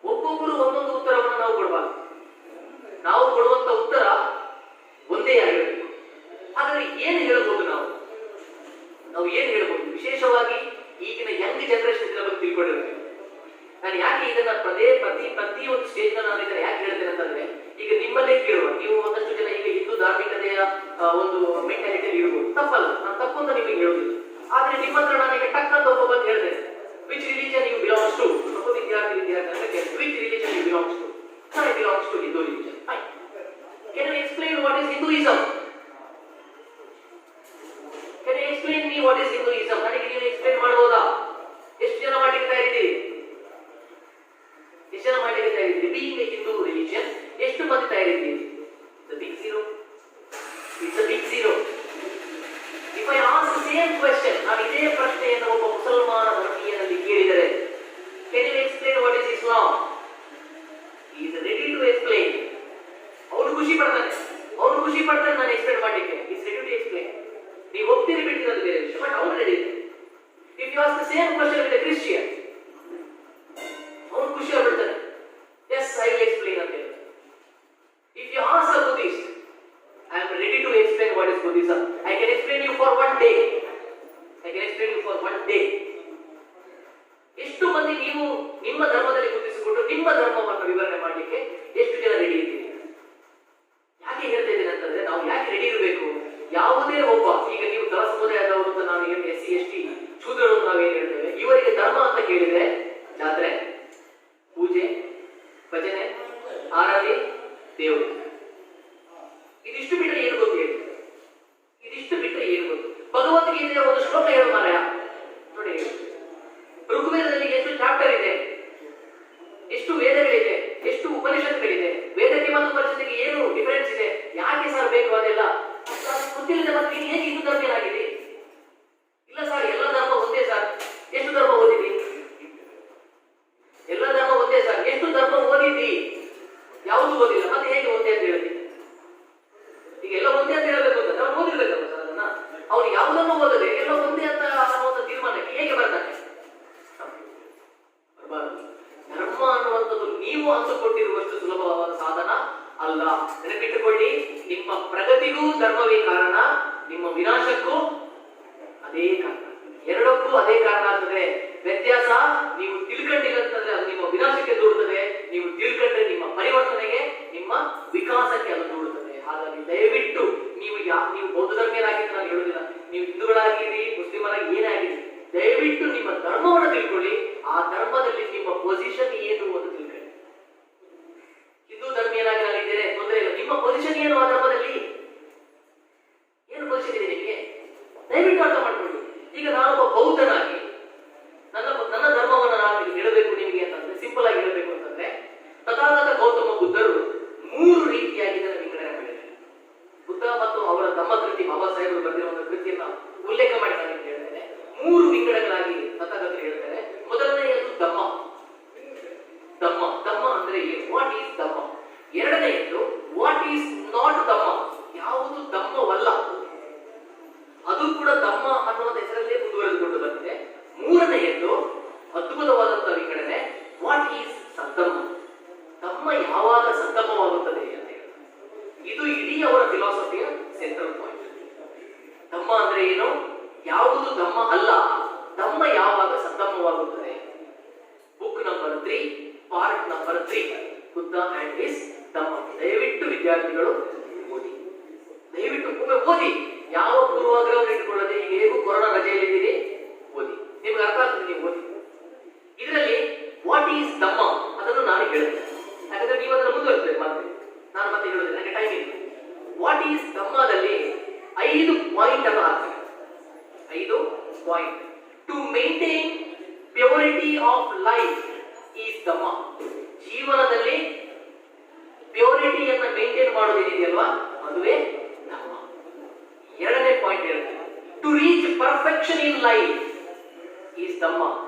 Speaker 1: ಒಬ್ಬೊಬ್ಬರು ಒಂದೊಂದು ಉತ್ತರವನ್ನು ನಾವು ಕೊಡಬಾರ್ದು. ನಾವು ಕೊಡುವಂತ ಉತ್ತರ ಒಂದೇ ಆಗಿರಬೇಕು. ಹಾಗಾದ್ರೆ ಏನು ಹೇಳ್ಬೋದು ನಾವು ಏನು ಹೇಳ್ಬೋದು? ವಿಶೇಷವಾಗಿ ಈಗಿನ ಯಂಗ್ ಜನರೇಷನ್ ಇದರ ಬಗ್ಗೆ ತಿಳ್ಕೊಂಡಿರ್ಬೇಕು. ನಾನು ಯಾಕೆ ಇದನ್ನ ಪ್ರತಿ ಒಂದು ಸ್ಟೇಜ್ ನಾನು ಇದನ್ನ ಯಾಕೆ ಹೇಳ್ತೇನೆ ಅಂತಂದ್ರೆ, ಈಗ ನಿಮ್ಮಲ್ಲೇ ಕೇಳುವ, ನೀವು ಒಂದಷ್ಟು ಜನ ಈಗ ಹಿಂದೂ ಧಾರ್ಮಿಕತೆಯ ಒಂದು ಮೆಂಟಾಲಿಟಿ ಇರ್ಬೋದು, ತಪ್ಪಲ್ಲ, ನಾನು ತಪ್ಪು ಅಂತ ನಿಮಗೆ ಹೇಳುದಿಲ್ಲ. ಆದ್ರೆ ನಿಮ್ಮ ಹತ್ರ ನಾನೀಗ ಟಕ್ ಅಂತ ಒಬ್ಬ ಬಂದು ಹೇಳ್ತೇನೆ, which religion you belongs to? ಒಬ್ಬ which religion you belongs to? I belongs to Hindu religion. Can you explain what is Hinduism? Can you explain me what is Hinduism? ನನಗೆ ನೀವು ಎಕ್ಸ್ಪ್ಲೇನ್ ಮಾಡಬಹುದಾ? ಎಷ್ಟು ಜನ ಮಾಡಲಿಕ್ಕೆ ತಯಾರಿದ್ದೀರಿ? Being a Hindu religion, ಎಷ್ಟು ಮಂದಿ ತಯಾರಿದ್ದೀರಿ? The big zero. It's a big zero. If I ask the same question, ನಾನು ಇದೇ ಪ್ರಶ್ನೆಯನ್ನು ಒಬ್ಬ ಮುಸಲ್ಮಾನ ಧರ್ಮೀಯನಲ್ಲಿ ಕೇಳಿದರೆ, can you explain what is Islam? He is ready to explain. ಅವನು ಖುಷಿ ಪಡ್ತಾನೆ ನಾನು ಎಕ್ಸ್ಪ್ಲೇನ್ ಮಾಡಲಿಕ್ಕೆ. He is ready to explain. ನೀವು ಒಪ್ತೀರಿ ಬಿಡ್ತೀರಿ ಅದು ಬೇರೆ ವಿಷಯ, ಬಟ್ ಅವನು ರೆಡಿ ಇದೆ. If you ask the same question with a Christian, ಅವನು ಖುಷಿ ಆಗ್ಬಿಡ್ತಾನೆ. Yes, I will explain ಅಂತ ಹೇಳಿ. If you ask a Buddhist, I am ready to explain what is Buddhism. I can explain you for one day. ಎಷ್ಟು ಮಂದಿ ನೀವು ನಿಮ್ಮ ಧರ್ಮದಲ್ಲಿ ಗುರುತಿಸಿಕೊಂಡು ನಿಮ್ಮ ಧರ್ಮವನ್ನು ವಿವರಣೆ ಮಾಡಲಿಕ್ಕೆ ಎಷ್ಟು ಜನ ರೆಡಿ ಇದ್ದೀರಿ? ಯಾಕೆ ಹೇಳ್ತಾ ಇದ್ದೇನೆ ಅಂತಂದ್ರೆ, ನಾವು ಯಾಕೆ ರೆಡಿ ಇರಬೇಕು? ಯಾವುದೇ ಒಬ್ಬ, ಈಗ ನೀವು ದಳ ಸಮುದಾಯದವರು ಅಂತ ನಾವು ಏನು SC ST ಶೂದ್ರರು ನಾವೇನು ಹೇಳ್ತೇವೆ, ಇವರಿಗೆ ಧರ್ಮ ಅಂತ ಕೇಳಿದ್ರೆ ಜಾತ್ರೆ, ಪೂಜೆ, ಭಜನೆ, ಆರಾಧನೆ, ದೇವರು, ಇದಿಷ್ಟು ಬಿಟ್ಟರೆ ಏನು ಗೊತ್ತು ಹೇಳಿ? ಭಗವದ್ಗೀತೆಯ ಒಂದು ಶ್ಲೋಕ ಹೇಳು ಮಾರಾಯ. ನೋಡಿ, ಋಗ್ವೇದದಲ್ಲಿ ಎಷ್ಟು ಚಾಪ್ಟರ್ ಇದೆ, ಎಷ್ಟು ವೇದಗಳಿದೆ, ಎಷ್ಟು ಉಪನಿಷತ್ಗಳಿದೆ, ವೇದಕ್ಕೆ ಮತ್ತು ಉಪನಿಷತ್ತಿಗೆ ಏನು ಡಿಫರೆನ್ಸ್ ಇದೆ, ಯಾಕೆ ಸರ್ ಬೇಕು ಅದೆಲ್ಲ ಗೊತ್ತಿಲ್ಲದೆ ಮತ್ತೆ ನೀನು ಹೇಗೆ ಹಿಂದೂ ಧರ್ಮೀಯನಾಗಿದೆ? ಇಲ್ಲ ಸರ್, ಎಲ್ಲ ಧರ್ಮ ಒಂದೇ ಸರ್. ಎಷ್ಟು ಧರ್ಮ ಓದಿದಿ? ಎಲ್ಲ ಧರ್ಮ ಒಂದೇ ಸರ್. ಎಷ್ಟು ಧರ್ಮ ಓದಿದ್ದಿ? ಯಾವುದು ಓದಿಲ್ಲ, ಮತ್ತೆ ಹೇಗೆ ಒಂದೇ ಅಂತ ಹೇಳ್ತೀನಿ? ಈಗ ಎಲ್ಲ ಒಂದೇ ಅಂತ ಹೇಳಬೇಕು ಅಂತ ನಾವು ಓದಿರ್ಬೇಕಲ್ಲ ಸರ್ ಅದನ್ನ. ಅವನು ಯಾವುದನ್ನು ಓದದೆ ಎಲ್ಲ ಒಂದೇ ಅಂತ ಅನ್ನುವಂಥ ತೀರ್ಮಾನಕ್ಕೆ ಹೇಗೆ ಬರ್ತಾನೆ? ಧರ್ಮ ಅನ್ನುವಂಥದ್ದು ನೀವು ಅಂದುಕೊಂಡಿರುವಷ್ಟು ಸುಲಭವಾದ ಸಾಧನ ಅಲ್ಲ. ನೆನಪಿಟ್ಟುಕೊಳ್ಳಿ, ನಿಮ್ಮ ಪ್ರಗತಿಗೂ ಧರ್ಮವೇ ಕಾರಣ, ನಿಮ್ಮ ವಿನಾಶಕ್ಕೂ ಅದೇ ಕಾರಣ. ಎರಡಕ್ಕೂ ಅದೇ ಕಾರಣ ಆಗ್ತದೆ. ವ್ಯತ್ಯಾಸ ನೀವು ತಿಳ್ಕೊಂಡಿಲ್ಲ ಅಂತಂದ್ರೆ ಅದು ನಿಮ್ಮ ವಿನಾಶಕ್ಕೆ ದೂಡುತ್ತದೆ, ನೀವು ತಿಳ್ಕೊಂಡ್ರೆ ನಿಮ್ಮ ಪರಿವರ್ತನೆಗೆ, ನಿಮ್ಮ ವಿಕಾಸಕ್ಕೆ ಅದು ದೂಡುತ್ತದೆ. ಹಾಗಾಗಿ ದಯವಿಟ್ಟು ನೀವು ಬೌದ್ಧ ಧರ್ಮೀಯರಾಗಿದ್ದು ನಾನು ಹೇಳುವುದಿಲ್ಲ, ನೀವು ಹಿಂದೂಗಳಾಗಿರಿ, ಮುಸ್ಲಿಮರಾಗಿ ಏನೇ ಆಗಿರಿ, ದಯವಿಟ್ಟು ನಿಮ್ಮ ಧರ್ಮವನ್ನು ತಿಳ್ಕೊಳ್ಳಿ. ಆ ಧರ್ಮದಲ್ಲಿ ನಿಮ್ಮ ಪೊಸಿಷನ್ ಏನು ಅಂತ ತಿಳ್ಕೊಳ್ಳಿ. ಹಿಂದೂ ಧರ್ಮೀಯರಾಗಿ ನಾನಿದ್ದೇನೆ, ತೊಂದರೆ ಇಲ್ಲ. ನಿಮ್ಮ ಪೊಸಿಷನ್ ಏನು ಆ ಧರ್ಮದಲ್ಲಿ? ಏನು ಪೊಸಿಷನ್ ಇದೆ ನಿಮಗೆ? ದಯವಿಟ್ಟು ಅರ್ಥ ಮಾಡ್ಕೊಳ್ಳಿ. ಈಗ ನಾನೊಬ್ಬ ಬೌದ್ಧನಾಗಿ ನನ್ನ ಧರ್ಮವನ್ನು ನಾನು ಹೇಳಬೇಕು ನಿಮಗೆ ಅಂತಂದ್ರೆ, ಸಿಂಪಲ್ ಆಗಿ ಹೇಳಬೇಕು ಅಂತಂದ್ರೆ, ತಥಾಗತ ಗೌತಮ ಬುದ್ಧರು 3 ರೀತಿಯಾಗಿ ಇದನ್ನು ವಿಂಗಡಣೆ ಮಾಡಿದ್ದಾರೆ. ಬುದ್ಧ ಮತ್ತು ಅವರ ತಮ್ಮ ಕೃತಿ, ಬಾಬಾ ಸಾಹೇಬರು ಬರೆದಿರುವ ಒಂದು ಕೃತಿಯನ್ನು ಉಲ್ಲೇಖ ಮಾಡಿ ನಾನು ಹೇಳ್ತೇನೆ. 3 ವಿಂಗಡಗಳಾಗಿ ತಥಾಗತರು ಹೇಳ್ತಾರೆ. ಮೊದಲನೆಯದು ಧಮ್ಮ ಅಂದ್ರೆ ಏನು? ವಾಟ್ ಈಸ್ ಧಮ್ಮ. ಎರಡನೆಯದು ವಾಟ್ ಈಸ್ ನಾಟ್ ಧಮ್ಮ, ಯಾವುದು ಧಮ್ಮವಲ್ಲ, ಅದು ಕೂಡ ಧಮ್ಮ ಅನ್ನುವ ಹೆಸರಲ್ಲೇ ಮುಂದುವರೆದುಕೊಂಡು ಬಂದಿದೆ. ಮೂರನೆಯದು ಅದ್ಭುತವಾದಂತಹ ವಿಂಗಡಣೆ, ವಾಟ್ ಈಸ್ ಸದ್ದಮ್ಮ, ಧಮ್ಮ ಯಾವಾಗ ಸದ್ದಮ್ಮವಾಗುತ್ತದೆ ಅಂತ ಹೇಳ್ತಾರೆ. ಇದು ಇಡೀ ಅವರ ಫಿಲಾಸಫಿಯ ಸೆಂಟ್ರಲ್ ಪಾಯಿಂಟ್. ಧಮ್ಮ ಅಂದ್ರೆ ಏನು, ಯಾವುದು ಧಮ್ಮ ಅಲ್ಲ, ಧಮ್ಮ ಯಾವಾಗ ಸದ್ದಮ್ಮವಾಗುತ್ತದೆ. Book number 3 part number 3, Buddha and his dhamma. ದಯವಿಟ್ಟು ವಿದ್ಯಾರ್ಥಿಗಳು ಓದಿ, ದಯವಿಟ್ಟು ಓದಿ. ಯಾವ ಪೂರ್ವಾಗ್ರಹವನ್ನು ಇಟ್ಕೊಳ್ಳದೆ, ಈಗ ಹೇಗೂ ಕೊರೋನಾ ರಜೆಯಲ್ಲಿದ್ದೀರಿ, ಓದಿ, ನಿಮ್ಗೆ ಅರ್ಥ ಆಗ್ತದೆ, ನೀವು ಓದಿ. ಇದರಲ್ಲಿ ವಾಟ್ ಈಸ್ ಧಮ್ಮ ಅದನ್ನು ನಾನು ಹೇಳ್ತೇನೆ, ಯಾಕಂದ್ರೆ ನೀವು ಅದನ್ನು ಮುಂದುವರಿಸಬೇಕು. ನಾನು ಮತ್ತೆ ಹೇಳೋದಿಲ್ಲ, ನನಗೆ ಟೈಮ್ ಇಲ್ಲ. ವಾಟ್ ಈಸ್ ಧಮ್ಮದಲ್ಲಿ 5 ಪಾಯಿಂಟ್ ಅನ್ನು ಹಾಕ್ತೇನೆ. 5 point. To maintain purity of life is dhamma. ಜೀವನದಲ್ಲಿ ಪ್ಯೂರಿಟಿಯನ್ನು ಮೇಂಟೈನ್ ಮಾಡೋದೇನಿದೆಯಲ್ವಾ, ಅದುವೇ ಧಮ್ಮ. ಎರಡನೇ ಪಾಯಿಂಟ್ ಹೇಳ್ತೇನೆ, to reach perfection in life is dhamma.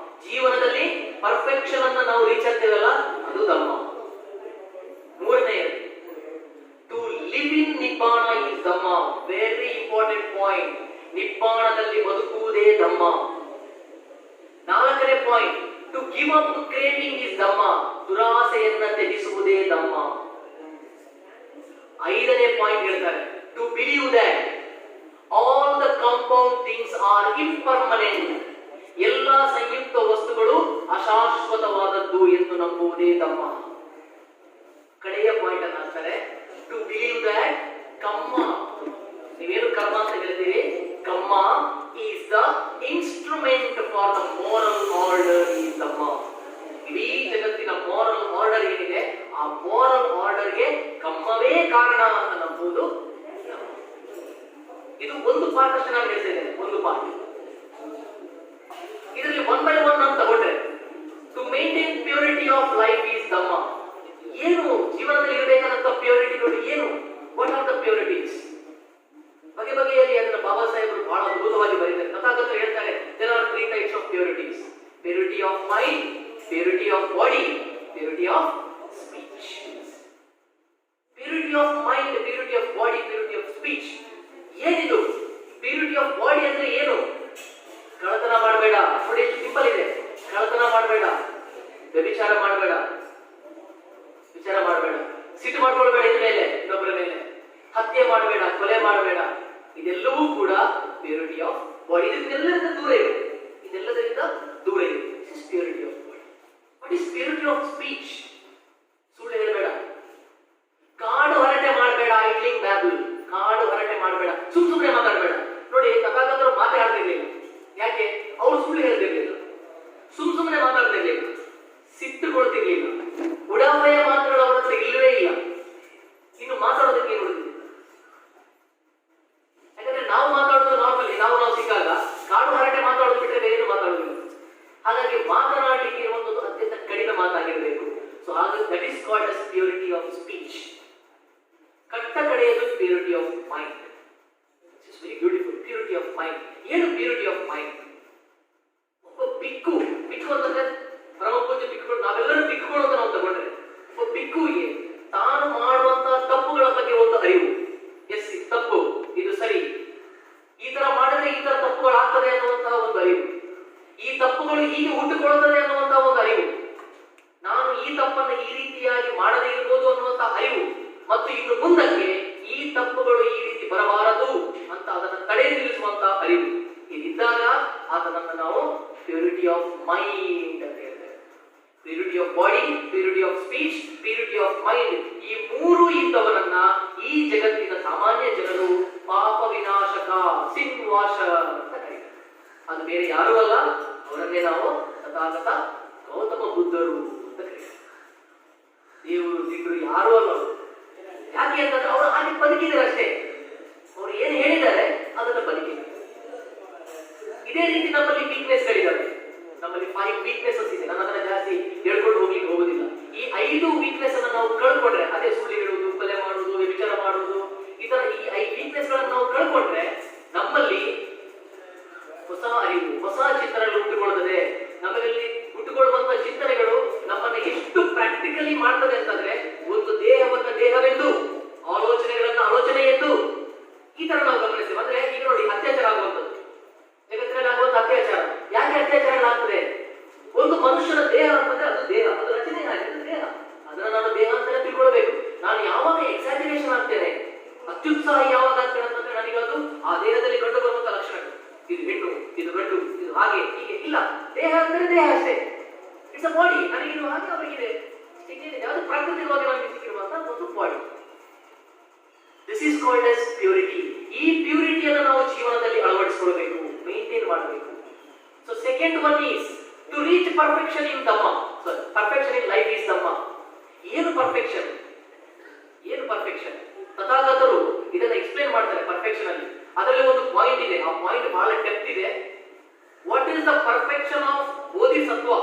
Speaker 1: ಜೀವನದಲ್ಲಿ ಪರ್ಫೆಕ್ಷನ್ ಅನ್ನು ನಾವು ರೀಚ್ ಆಗ್ತೇವಲ್ಲ, ಅದು ಧಮ್ಮ. ಮೂರನೆಯದು, to live in nibbana is dhamma. Very important point, ನಿಬ್ಬಾಣದಲ್ಲಿ ಬದುಕುವುದೇ ಧಮ್ಮ. ನಾಲ್ಕನೇ point, to give up craving is dhamma. ದುರಾಸೆಯನ್ನ ತ್ಯಜಿಸುವುದೇ ಧಮ್ಮ. ಐದನೇ ಪಾಯಿಂಟ್ ಹೇಳ್ತಾರೆ, to believe that all the compound things are impermanent. ಎಲ್ಲ ಸಂಯುಕ್ತ ವಸ್ತುಗಳು ಅಶಾಶ್ವತವಾದದ್ದು ಎಂದು ನಂಬುವುದೇ ಧಮ್ಮ. ಕಡೆಯ ಪಾಯಿಂಟ್ ಅನ್ನು ಅಂತಾರೆ, ಟು ಬಿಲೀವ್ ದಟ್ ಕಮ್ಮ. ನೀವೇನು ಕರ್ಮ ಅಂತ ಹೇಳ್ತೀರಿ? Kamma is the instrument for the moral order is dhamma. ಇಡೀ ಜಗತ್ತಿನ ಮೋರಲ್ ಆರ್ಡರ್ ಏನಿದೆ, ಆ ಮೋರಲ್ ಆರ್ಡರ್ಗೆ ಕಮ್ಮವೇ ಕಾರಣ ಅಂತ ನಂಬುವುದು. ಇದು ಒಂದು ಪಾರ್ಟ್ ಅಷ್ಟೇ ನಾನು ಹೇಳ್ತೇನೆ, ಒಂದು ಪಾರ್ಟ್. ಇದರಲ್ಲಿ ಒನ್ ಬೈ ಒನ್ ಅಂತ ತಗೊಂಡ್ರೆ, to maintain purity of life is dhamma. ಏನು ಜೀವನದಲ್ಲಿ ಇರಬೇಕಾದಂತ ಪ್ಯೂರಿಟಿ ನೋಡಿ, ಏನು? What are the purities? ಬಗೆ ಬಗೆಯಲ್ಲಿ ಅದನ್ನು ಬಾಬಾ ಸಾಹೇಬರು ಬಹಳ ಅದ್ಭುತವಾಗಿ ಬರೀತಾರೆ. ತಥಾಗತರು ಹೇಳ್ತಾರೆ, there are 3 types of purities: purity of mind, purity of body, purity of speech. Purity of mind, purity of body, purity of speech. ಏನಿದು ಪ್ಯೂರಿಟಿ ಆಫ್ ಬಾಡಿ ಅಂದ್ರೆ ಏನು? ಕಳ್ಳತನ ಮಾಡಬೇಡ. ನೋಡಿ ಎಷ್ಟು ಸಿಂಪಲ್ ಇದೆ. ಕಳ್ಳತನ ಮಾಡಬೇಡ, ವ್ಯಭಿಚಾರ ಮಾಡಬೇಡ, ವಿಚಾರ ಮಾಡಬೇಡ, ಸಿಟ್ಟು ಮಾಡ್ಕೊಳ್ಬೇಡ ಇದ್ರ ಮೇಲೆ, ಇನ್ನೊಬ್ಬರ ಮೇಲೆ, ಹತ್ಯೆ ಮಾಡಬೇಡ, ಕೊಲೆ ಮಾಡಬೇಡ. ಇದೆಲ್ಲವೂ ಕೂಡ ಪ್ಯೂರಿಟಿ ಆಫ್ ಬಾಡಿ. ಇದೆಲ್ಲರಿಂದ ದೂರ ಇರು, ಇದೆಲ್ಲದರಿಂದ ದೂರ ಇರು. This is purity of body. What is purity of speech? ಸುಳ್ಳು ಹೇಳಬೇಡ, ಕಾಡು ಹರಟೆ ಮಾಡಬೇಡ, ಐಡ್ಲಿಂಗ್ ಬ್ಯಾಬಲ್. ಕಾಡು ಹರಟೆ ಮಾಡಬೇಡ, ಸುಮ್ಮನೆ ಮಾತಾಡಬೇಡ. ನೋಡಿ, ತಥಾಗತರು ಮಾತಾಡ್ತಿರ್ಲಿಲ್ಲ. ಯಾಕೆ? ಅವ್ರು ಸುಳ್ಳು ಹೇಳ್ತಿರ್ಲಿಲ್ಲ, ಸುಮ್ಮನೆ ಮಾತಾಡ್ತಿರ್ಲಿಲ್ಲ, ಸಿಟ್ಟುಕೊಳ್ತಿರ್ಲಿಲ್ಲ. ಉಡಾವಣೆಯ ಮಾತುಗಳು ಅವರ ಹತ್ರ ಇಲ್ಲವೇ ಇಲ್ಲ. ಇನ್ನು ಮಾತಾಡೋದಕ್ಕೆ ಏನು ಉಳಿದಿದೆ? ಯಾಕಂದ್ರೆ ನಾವು ಮಾತಾಡೋದು ನಾರ್ಮಲಿ, ನಾವು ಸಿಕ್ಕಾಗ ಕಾಡು ಹರಟೆ ಮಾತಾಡೋದು ಬಿಟ್ಟರೆ ಬೇರೆ ಮಾತಾಡೋದಿಲ್ಲ. ಹಾಗಾಗಿ ಮಾತನಾಡಲಿಕ್ಕೆ ಇರುವಂತದ್ದು ಅತ್ಯಂತ ಕಡಿಮೆ ಮಾತಾಗಿರಬೇಕು. ಸೊ ಹಾಗಾಗಿ that is called as purity of speech. ಕಟ್ಟ ಕಡೆಯದು purity of mind. It's very beautiful. Purity of mind. ಏನು ಪ್ಯೂರಿಟಿ ಆಫ್ ಮೈಂಡ್? ಒಬ್ಬ ಬಿಕ್ಕು ಅಂತಂದ್ರೆ ಪರಮಪೂಜ್ಯ ಬಿಕ್ಕುಗಳು, ನಾವೆಲ್ಲರೂ ಬಿಕ್ಕುಗಳು ಅಂತ ನಾವು ತಗೊಂಡ್ರೆ, ಒಬ್ಬ ಬಿಕ್ಕುವಿಗೆ ತಾನು ಮಾಡುವಂತಹ ತಪ್ಪುಗಳ ಬಗ್ಗೆ ಒಂದು ಅರಿವು. ಎಸ್, ಇದು ತಪ್ಪು, ಇದು ಸರಿ, ಈ ತರ ಮಾಡಿದ್ರೆ ಈ ತರ ತಪ್ಪುಗಳಾಗ್ತದೆ ಅನ್ನುವಂತಹ ಒಂದು ಅರಿವು. ಈ ತಪ್ಪುಗಳು ಹೀಗೆ ಹುಟ್ಟುಕೊಳ್ಳುತ್ತದೆ ಅನ್ನುವಂತಹ ಒಂದು ಅರಿವು. ನಾನು ಈ ತಪ್ಪನ್ನು ಈ ರೀತಿಯಾಗಿ ಮಾಡದೇ ಇರಬಹುದು ಅನ್ನುವಂತಹ ಅರಿವು. ಮತ್ತು ಇನ್ನು ಮುಂದಕ್ಕೆ ಈ ತಪ್ಪುಗಳು ಈ ರೀತಿ ಬರಬಾರದು ಅಂತ ಅದನ್ನು ತಡೆ ನಿಲ್ಲಿಸುವಂತಹ ಅರಿವು. ಇದಿದ್ದಾಗ ಆತನನ್ನು ನಾವು ಪ್ಯೂರಿಟಿ ಆಫ್ ಮೈಂಡ್ ಅಂತ ಹೇಳ್ತೇವೆ. Purity of body, purity of speech, purity of mind. ಈ ಮೂರು ಇದ್ದವರನ್ನ ಈ ಜಗತ್ತಿನ ಸಾಮಾನ್ಯ ಜನರು ಪಾಪ ವಿನಾಶಕ, ಸಿನ್ ವಾಶ ಅಂತ ಕರೀತಾರೆ. ಅದು ಬೇರೆ ಯಾರೂ ಅಲ್ಲ, ಅವರನ್ನೇ ನಾವು ತಥಾಗತ ಗೌತಮ ಬುದ್ಧರು ಅಂತ ಕರೀತಾರೆ. ದೇವರು ದಿಗ್ರು ಯಾರೂ ಅಲ್ಲ. ಯಾಕೆ ಅಂತಂದ್ರೆ ಅವರು ಹಾಗೆ ಬದುಕಿದ್ದಾರೆ ಅಷ್ಟೇ. ಅವ್ರು ಏನು ಹೇಳಿದ್ದಾರೆ ಅದನ್ನ ಬದುಕಿದ್ದಾರೆ. ಇದೇ ರೀತಿ ನಮ್ಮಲ್ಲಿ ವೀಕ್ನೆಸ್ಗಳಿದ್ದಾವೆ. ನಮ್ಮಲ್ಲಿ 5 ವೀಕ್ನೆಸಸ್ ಇದೆ. ನನ್ನ ಹತ್ರ ಜಾಸ್ತಿ ಹೇಳ್ಕೊಂಡು ಹೋಗ್ಲಿಕ್ಕೆ ಹೋಗುದಿಲ್ಲ. ಈ 5 ವೀಕ್ನೆಸ್ ಅನ್ನು ನಾವು ಕಳ್ಕೊಂಡ್ರೆ, ಅದೇ ಸುಳ್ಳು ಹೇಳುವುದು, ಕೊಲೆ ಮಾಡುವುದು, ವಿಚಾರ ಮಾಡುವುದು, ಈ ತರ ಈ 5 ವೀಕ್ನೆಸ್ ಗಳನ್ನು ನಾವು ಕಳ್ಕೊಂಡ್ರೆ ನಮ್ಮಲ್ಲಿ ಹೊಸ ಅರಿವು, ಹೊಸ ಚಿಂತನೆಗಳು ಹುಟ್ಟುಕೊಳ್ಳುತ್ತದೆ. ನಮ್ಮಲ್ಲಿ ಹುಟ್ಟುಕೊಳ್ಳುವಂತಹ ಚಿಂತನೆಗಳು ನಮ್ಮನ್ನು ಎಷ್ಟು ಪ್ರಾಕ್ಟಿಕಲಿ ಮಾಡ್ತದೆ ಅಂತಂದ್ರೆ, ಒಂದು ದೇಹವನ್ನ ದೇಹವೆಂದು, ಆಲೋಚನೆಗಳನ್ನ ಆಲೋಚನೆ ಎಂದು, ಈ ತರ ನಾವು ಗಮನಿಸ್ತೇವೆ. ಅಂದ್ರೆ ಈಗ ನೋಡಿ, ಅತ್ಯಾಚಾರ ಆಗುವಂಥದ್ದು, ಜಗತ್ತಿನಲ್ಲಿ ಆಗುವಂತ ಅತ್ಯಾಚಾರ. ಯಾಕೆ ಅತ್ಯಾಚಾರಗಳಾಗ್ತದೆ? ಒಂದು ಮನುಷ್ಯನ ದೇಹ ಅಂತಂದ್ರೆ ಅದು ದೇಹ, ಅದು ರಚನೆ ಆಗಿದೆ ದೇಹ. ಅದನ್ನ ನಾನು ದೇಹ ಅಂತಾನೆ ತಿಳ್ಕೊಳ್ಬೇಕು. ನಾನು ಯಾವಾಗ ಎಕ್ಸಾಜರೇಷನ್ ಆಗ್ತೇನೆ, ಅತ್ಯುತ್ಸಾಹ ಯಾವಾಗ ಆಗ್ತೇನೆ ಅಂತಂದ್ರೆ ನನಗದು ಆ ದೇಹದಲ್ಲಿ ಕಂಡು ಬರುವಂತ ಲಕ್ಷಣಗಳು. ಇದು ಹೆಣ್ಣು, ಇದು ಗಂಡು, ಇದು ಹಾಗೆ ಹೀಗೆ ಇಲ್ಲ. ದೇಹ ಅಂದ್ರೆ ದೇಹ ಅಷ್ಟೇ. It's a body. ನನಗಿದು ಹಾಗೆ ಅವರಿಗಿದೆ, ಯಾವುದು ಪ್ರಾಕೃತಿಕವಾಗಿ ನನಗೆ ಸಿಕ್ಕಿರುವಂತಹ ಒಂದು body. This is called as purity. ಈ ಪ್ಯೂರಿಟಿಯನ್ನು ನಾವು ಜೀವನದಲ್ಲಿ ಅಳವಡಿಸಿಕೊಳ್ಳಬೇಕು, ಮೇಂಟೈನ್ ಮಾಡಬೇಕು. So second one is to reach perfection in dhamma. Perfection in life is dhamma. ಏನು ಪರ್ಫೆಕ್ಷನ್? ಏನು ಪರ್ಫೆಕ್ಷನ್? ತಥಾಗತರು ಇದನ್ನ ಎಕ್ಸ್ಪ್ಲೇನ್ ಮಾಡ್ತಾರೆ ಪರ್ಫೆಕ್ಷನ್ ಅಲ್ಲಿ. ಅದರಲ್ಲಿ ಒಂದು ಪಾಯಿಂಟ್ ಇದೆ, ಆ ಪಾಯಿಂಟ್ ಬಹಳ ಡೆಪ್ತ್ ಇದೆ. What is the perfection of bodhisattva